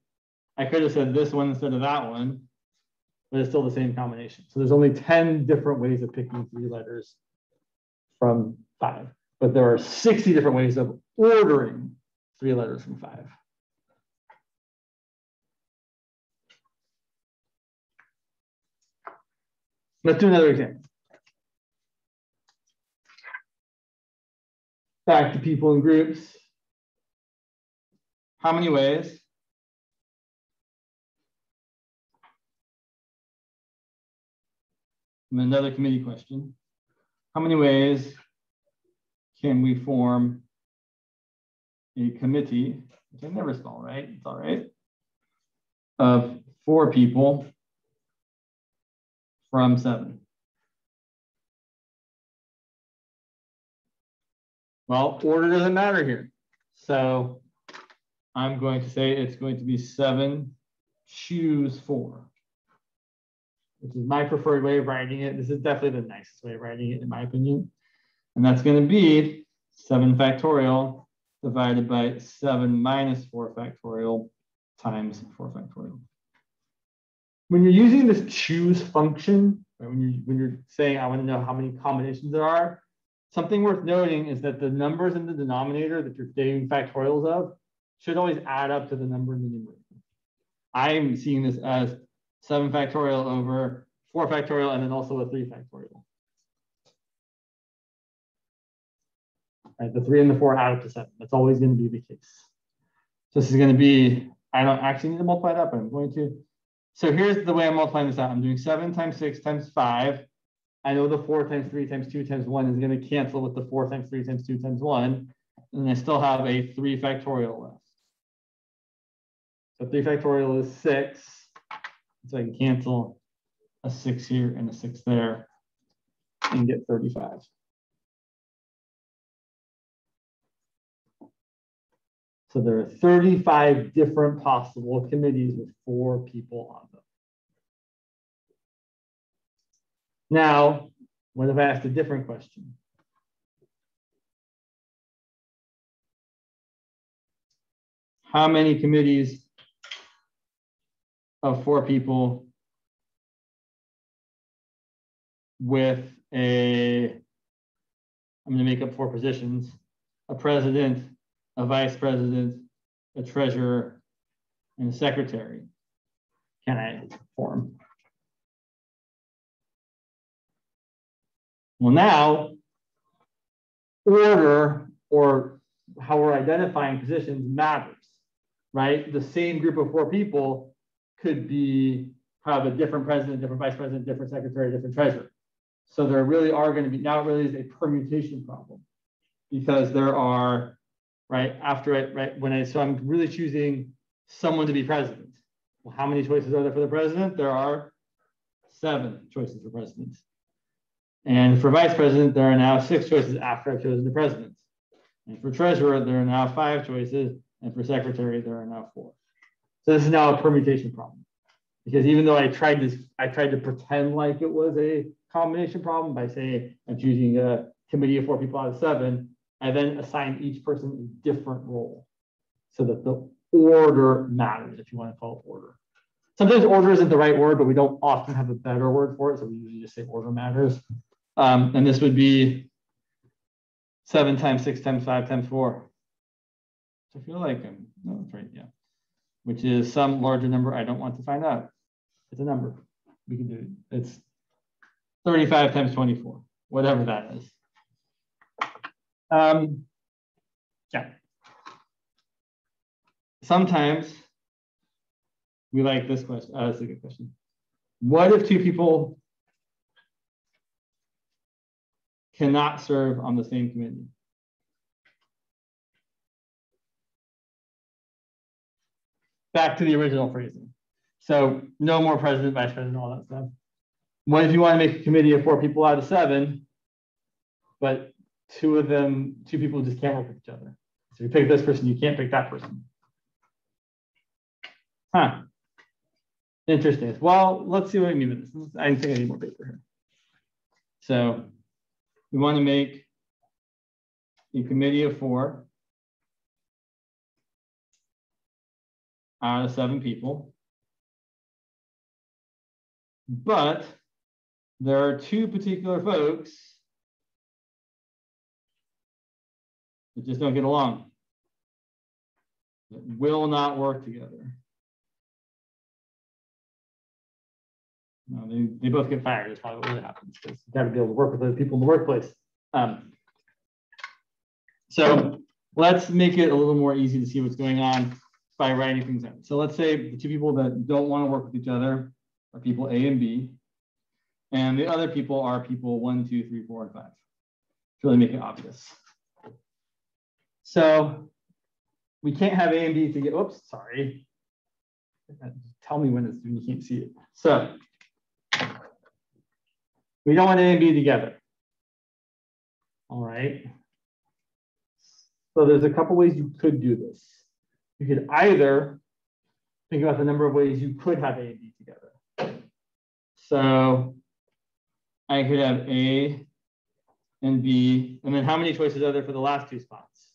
I could have said this one instead of that one, but it's still the same combination. So there's only 10 different ways of picking 3 letters from 5, but there are 60 different ways of ordering 3 letters from 5. Let's do another example. Back to people and groups. How many ways and another committee question. How many ways can we form a committee, which I never spell right, it's all right, of 4 people from 7? Well, order doesn't matter here. So I'm going to say it's going to be 7, choose 4, which is my preferred way of writing it. This is definitely the nicest way of writing it, in my opinion. And that's going to be 7 factorial divided by 7 minus 4 factorial times 4 factorial. When you're using this choose function, right, when you're saying, I want to know how many combinations there are, something worth noting is that the numbers in the denominator that you're getting factorials of should always add up to the number in the numerator. I'm seeing this as 7 factorial over 4 factorial and then also a 3 factorial. Right, the 3 and the 4 add up to 7. That's always going to be the case. So this is going to be, I don't actually need to multiply it up, but I'm going to. So here's the way I'm multiplying this out. I'm doing 7 times 6 times 5. I know the 4 times 3 times 2 times 1 is going to cancel with the 4 times 3 times 2 times 1. And I still have a 3 factorial left. So 3 factorial is 6. So I can cancel a 6 here and a 6 there and get 35. So there are 35 different possible committees with 4 people on them. Now, what if I asked a different question? How many committees of 4 people with a, I'm going to make up 4 positions, a president, a vice president, a treasurer, and a secretary can I form? Well, now, order or how we're identifying positions matters, right? The same group of 4 people could have a different president, different vice president, different secretary, different treasurer. So there really are going to be, now it really is a permutation problem, because there are, right, so I'm really choosing someone to be president. Well, how many choices are there for the president? There are 7 choices for president. And for vice president, there are now 6 choices after I've chosen the president. And for treasurer, there are now 5 choices. And for secretary, there are now 4. So this is now a permutation problem. Because even though I tried to pretend like it was a combination problem by saying I'm choosing a committee of 4 people out of 7, I then assign each person a different role so that the order matters, if you want to call it order. Sometimes order isn't the right word, but we don't often have a better word for it. So we usually just say order matters. And this would be 7 times 6 times 5 times 4. So I feel like no, that's right, yeah. Which is some larger number I don't want to find out. It's a number. We can do it. It's 35 times 24, whatever that is. Yeah. Sometimes we like this question. That's a good question. What if 2 people cannot serve on the same committee? Back to the original phrasing. So no more president, vice president, all that stuff. What if you want to make a committee of 4 people out of 7, but 2 people just can't work with each other? So you pick this person, you can't pick that person. Huh. Interesting. Well, let's see what I mean with this. I think I need more paper here. So we want to make a committee of 4 out of 7 people. But there are 2 particular folks that just don't get along, that will not work together. No, they both get fired. That's probably what really happens, because you got to be able to work with other people in the workplace. So let's make it a little more easy to see what's going on by writing things out. So let's say the 2 people that don't want to work with each other are people A and B, and the other people are people 1, 2, 3, 4, and 5. To really make it obvious. So we can't have A and B together. Oops, sorry. Tell me when you can't see it. So we don't want A and B together. All right. So there's a couple ways you could do this. You could either think about the number of ways you could have A and B together. So I could have A and B, and then how many choices are there for the last 2 spots?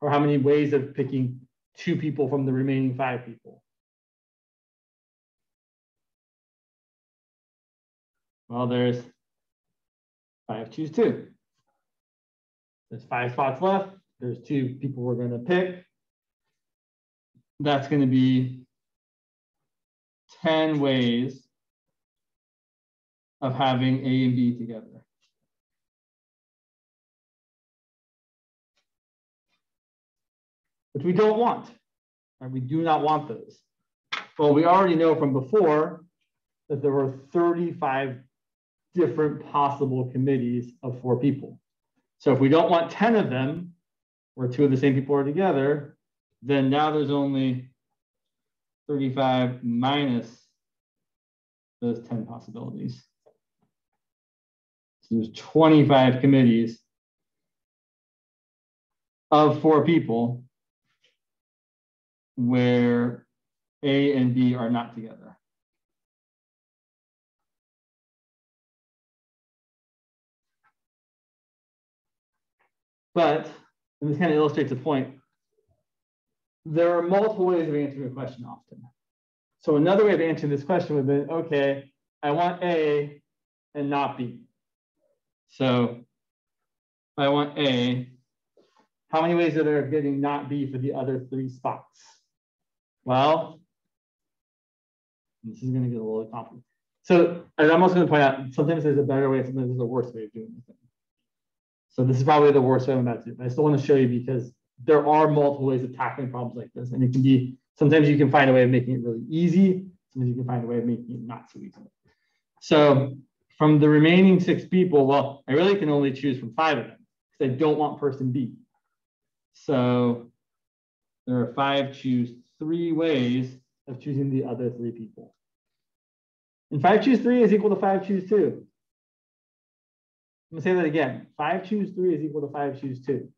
Or how many ways of picking 2 people from the remaining 5 people? Well, there's 5 choose 2. There's 5 spots left. There's 2 people we're going to pick. That's going to be 10 ways of having A and B together. Which we don't want. Right? We do not want those. Well, we already know from before that there were 35 different possible committees of 4 people. So if we don't want 10 of them, where 2 of the same people are together, then now there's only 35 minus those 10 possibilities. So there's 25 committees of 4 people where A and B are not together. But, and this kind of illustrates a point, there are multiple ways of answering a question often. So another way of answering this question would be, okay, I want A and not B. So if I want A, how many ways are there of getting not B for the other 3 spots? Well, this is going to get a little complicated. So I'm also going to point out, sometimes there's a better way, sometimes there's a worse way of doing this. So this is probably the worst way I'm about to do. But I still want to show you because there are multiple ways of tackling problems like this. And it can be, sometimes you can find a way of making it really easy. Sometimes you can find a way of making it not so easy. So from the remaining 6 people, well, I really can only choose from 5 of them because I don't want person B. So there are 5 choose 3 ways of choosing the other 3 people. And 5 choose 3 is equal to 5 choose 2. I'm gonna say that again. 5 choose 3 is equal to 5 choose 2.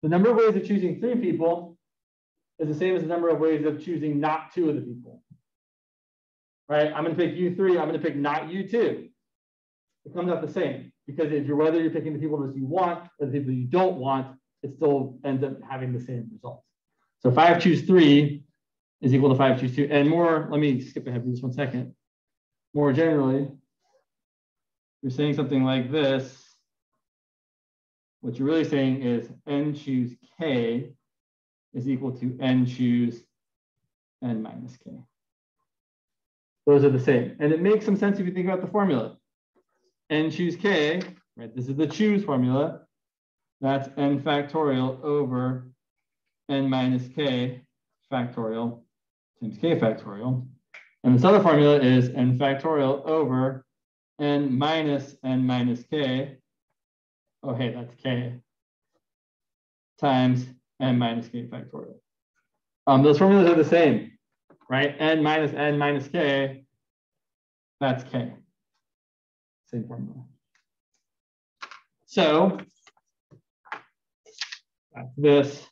The number of ways of choosing 3 people is the same as the number of ways of choosing not 2 of the people. Right? I'm gonna pick you 3, I'm gonna pick not you 2. It comes out the same because if you're whether you're picking the people that you want or the people you don't want, it still ends up having the same result. So 5 choose 3 is equal to 5 choose 2. And more, let me skip ahead for just 1 second. More generally, you're saying something like this. What you're really saying is n choose k is equal to n choose n minus k. Those are the same. And it makes some sense if you think about the formula. N choose k, right? This is the choose formula. That's n factorial over n minus k factorial times k factorial. And this other formula is n factorial over n minus k. Oh, hey, that's k times n minus k factorial. Those formulas are the same, right? N minus k, that's k. Same formula. So that's this.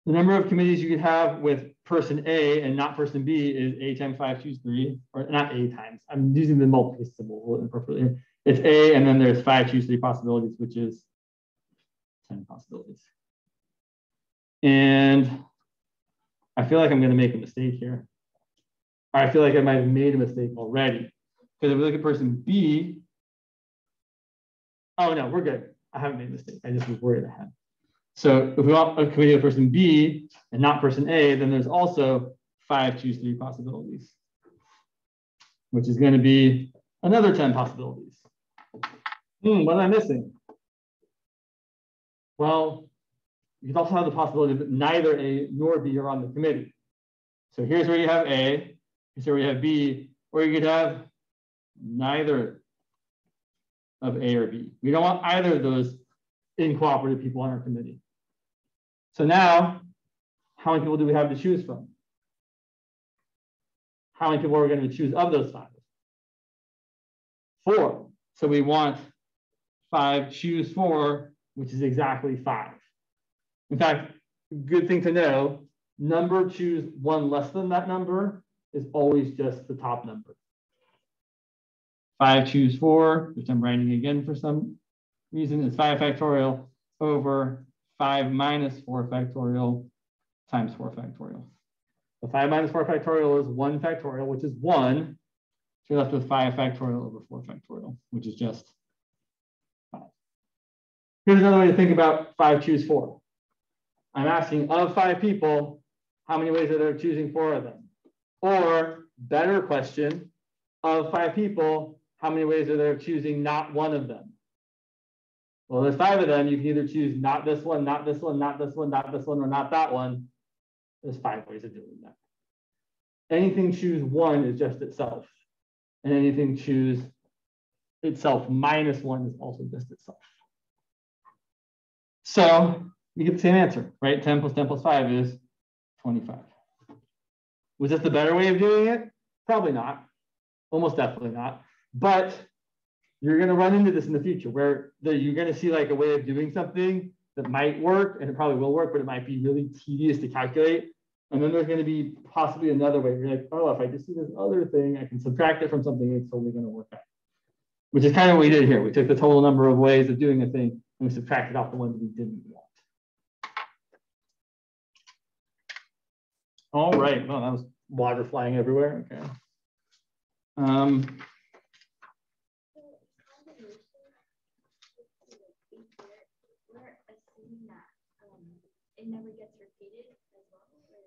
The number of committees you could have with person A and not person B is A times 5 choose 3, or not A times. I'm using the multiplication symbol appropriately. It's A, and then there's 5 choose 3 possibilities, which is 10 possibilities. And I feel like I'm going to make a mistake here. Or I feel like I might have made a mistake already. Because if we look at person B, oh no, we're good. I haven't made a mistake. I just was worried ahead. So if we want a committee of person B and not person A, then there's also 5 choose 3 possibilities, which is going to be another 10 possibilities. What am I missing? Well, you can also have the possibility that neither A nor B are on the committee. So here's where you have A, here's where you have B, or you could have neither of A or B. We don't want either of those incooperative people on our committee. So now, how many people do we have to choose from? How many people are we going to choose of those 5? 4. So we want 5 choose 4, which is exactly 5. In fact, good thing to know, number choose 1 less than that number is always just the top number. 5 choose 4, which I'm writing again for some reason, is 5 factorial over 5 minus 4 factorial times 4 factorial. So 5 minus 4 factorial is 1 factorial, which is 1. So you're left with 5 factorial over 4 factorial, which is just 5. Here's another way to think about 5 choose 4. I'm asking of 5 people, how many ways are there choosing 4 of them? Or better question, of 5 people, how many ways are there choosing not one of them? Well, there's 5 of them. You can either choose not this one, not this one, not this one, not this one, or not that one. There's 5 ways of doing that. Anything choose 1 is just itself. And anything choose itself minus 1 is also just itself. So you get the same answer, right? 10 plus 10 plus 5 is 25. Was this the better way of doing it? Probably not. Almost definitely not. But you're going to run into this in the future where you're going to see like a way of doing something that might work, and it probably will work, but it might be really tedious to calculate. And then there's going to be possibly another way. You're like, oh, if I just do this other thing, I can subtract it from something, it's totally going to work out. Which is kind of what we did here. We took the total number of ways of doing a thing and we subtracted off the ones we didn't want. All right. Well, that was water flying everywhere. Okay. It never gets repeated as well, or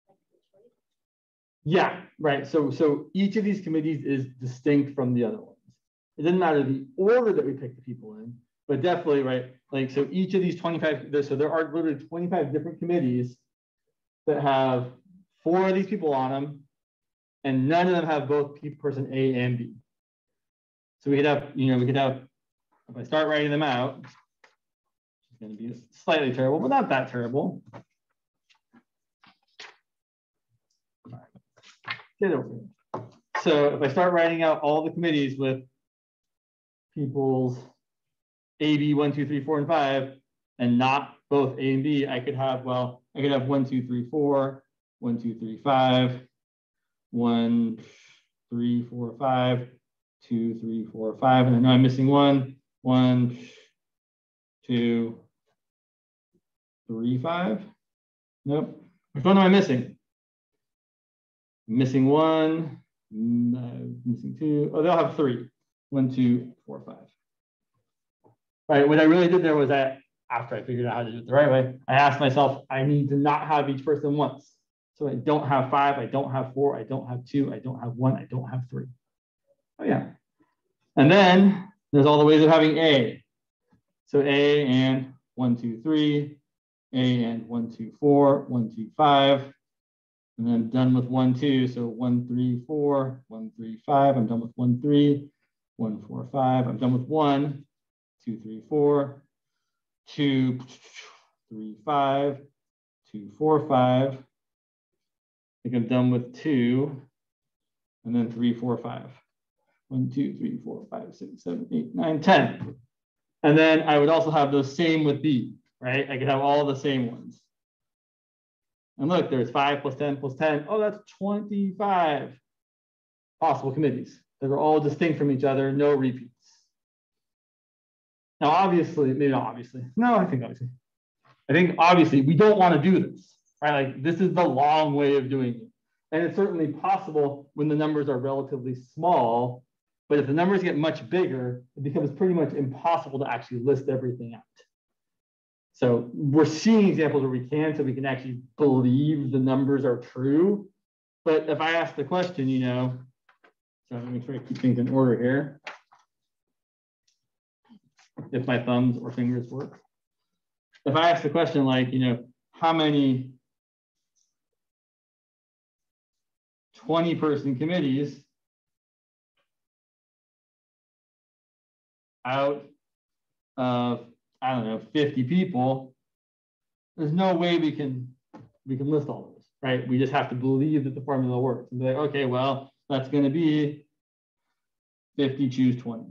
like the choice? Yeah, right. So each of these committees is distinct from the other ones. It doesn't matter the order that we pick the people in, but definitely, right? Like, so each of these 25, so there are literally 25 different committees that have 4 of these people on them, and none of them have both person A and B. So we could have, if I start writing them out, it's going to be slightly terrible, but not that terrible. Get over here. So if I start writing out all the committees with people's A, B, 1, 2, 3, 4, and 5, and not both A and B, I could have, well, I could have 1, 2, 3, 4, 1, 2, 3, 5, 1, 3, 4, 5, 2, 3, 4, 5, and I know I'm missing 1, 1, 2, 3, 5. Nope. Which one am I missing? Missing 1, missing 2. Oh, they'll have 3. 1, 2, 4, 5. Right. What I really did there was that after I figured out how to do it the right way, I asked myself, I need to not have each person once. So I don't have 5, I don't have 4, I don't have 2, I don't have 1, I don't have 3. Oh yeah. And then there's all the ways of having A. So A and 1, 2, 3, A and 1, 2, 4, 1, 2, 5. And then I'm done with 1, 2. So 1, 3, 4, 1, 3, 5. I'm done with 1, 3, 1, 4, 5. I'm done with 1, 2, 3, 4, 2, 3, 5, 2, 4, 5. I think I'm done with 2, and then 3, 4, 5. 1, 2, 3, 4, 5, 6, 7, 8, 9, 10. And then I would also have those same with B, right? I could have all the same ones. And look, there's 5 plus 10 plus 10. Oh, that's 25 possible committees that are all distinct from each other, no repeats. Now, obviously, maybe not obviously. No, I think obviously we don't want to do this, right? Like this is the long way of doing it. And it's certainly possible when the numbers are relatively small, but if the numbers get much bigger, it becomes pretty much impossible to actually list everything out. So we're seeing examples where we can, so we can actually believe the numbers are true. But if I ask the question, so let me make sure I keep things in order here. If my thumbs or fingers work. If I ask the question like, how many 20-person committees out of, I don't know, 50 people, there's no way we can list all of those, right? We just have to believe that the formula works and be like, okay, well, that's going to be 50 choose 20.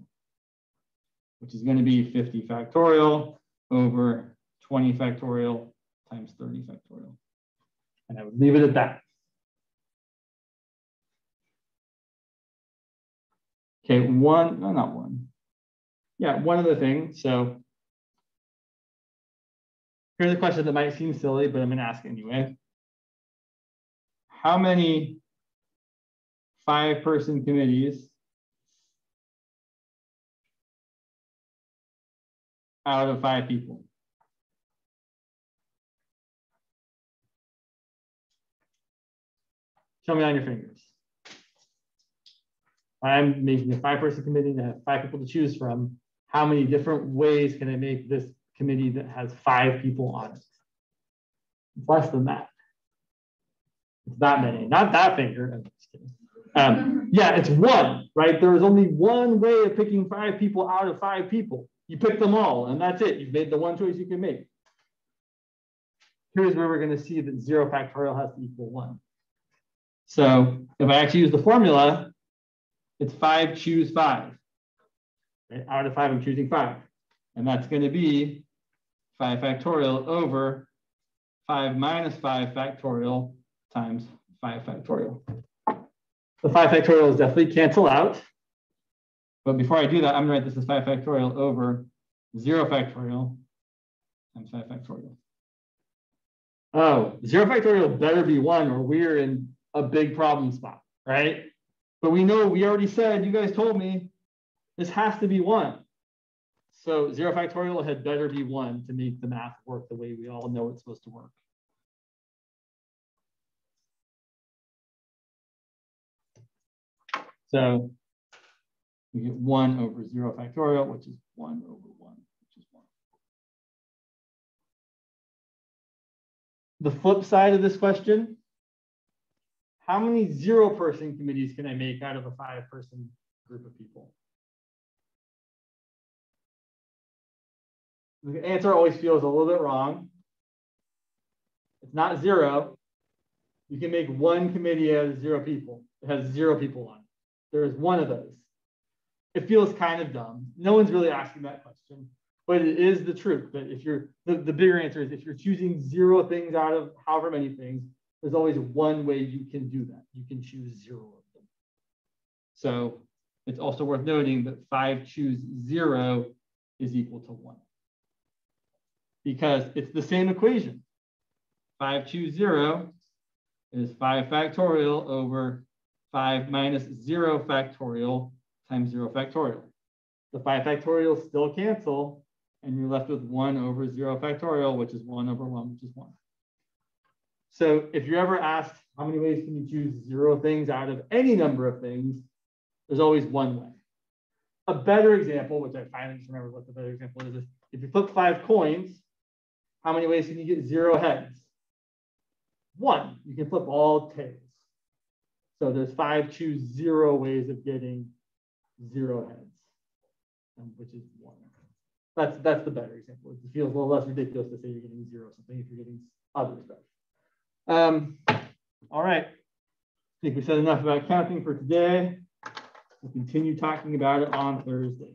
Which is going to be 50 factorial over 20 factorial times 30 factorial. And I would leave it at that. Okay, one other thing. So here's a question that might seem silly, but I'm going to ask anyway. How many 5-person committees out of 5 people? Show me on your fingers. I'm making a 5-person committee to have 5 people to choose from. How many different ways can I make this committee that has 5 people on it? It's less than that. It's that many, not that finger. I'm just kidding. Yeah, it's 1, right? There is only one way of picking 5 people out of 5 people. You pick them all, and that's it. You've made the one choice you can make. Here's where we're going to see that 0 factorial has to equal 1. So if I actually use the formula, it's 5 choose 5. Right? Out of 5, I'm choosing 5. And that's going to be 5 factorial over 5 minus 5 factorial times 5 factorial. The 5 factorials definitely cancel out. But before I do that, I'm going to write this as 5 factorial over 0 factorial times 5 factorial. Oh, 0 factorial better be 1 or we're in a big problem spot, right? But we know, we already said, you guys told me, this has to be 1. So 0 factorial had better be 1 to make the math work the way we all know it's supposed to work. So we get 1 over 0 factorial, which is 1 over 1, which The flip side of this question, how many 0-person committees can I make out of a 5-person group of people? The answer always feels a little bit wrong. It's not 0. You can make 1 committee out of 0 people. It has 0 people on it. There is 1 of those. It feels kind of dumb. No one's really asking that question, but it is the truth that if you're, the bigger answer is if you're choosing 0 things out of however many things, there's always 1 way you can do that. You can choose 0 of them. So it's also worth noting that 5 choose 0 is equal to 1. Because it's the same equation. 5 choose 0 is 5 factorial over 5 minus 0 factorial times 0 factorial. The 5 factorials still cancel, and you're left with 1 over 0 factorial, which is 1 over 1, which is 1. So if you're ever asked how many ways can you choose 0 things out of any number of things, there's always 1 way. A better example, which I finally just remember what the better example is if you flip 5 coins, how many ways can you get 0 heads? 1. You can flip all tails. So there's 5 choose 0 ways of getting 0 heads, which is 1. That's the better example. It feels a little less ridiculous to say you're getting 0 something if you're getting other stuff. All right. I think we said enough about counting for today. We'll continue talking about it on Thursday.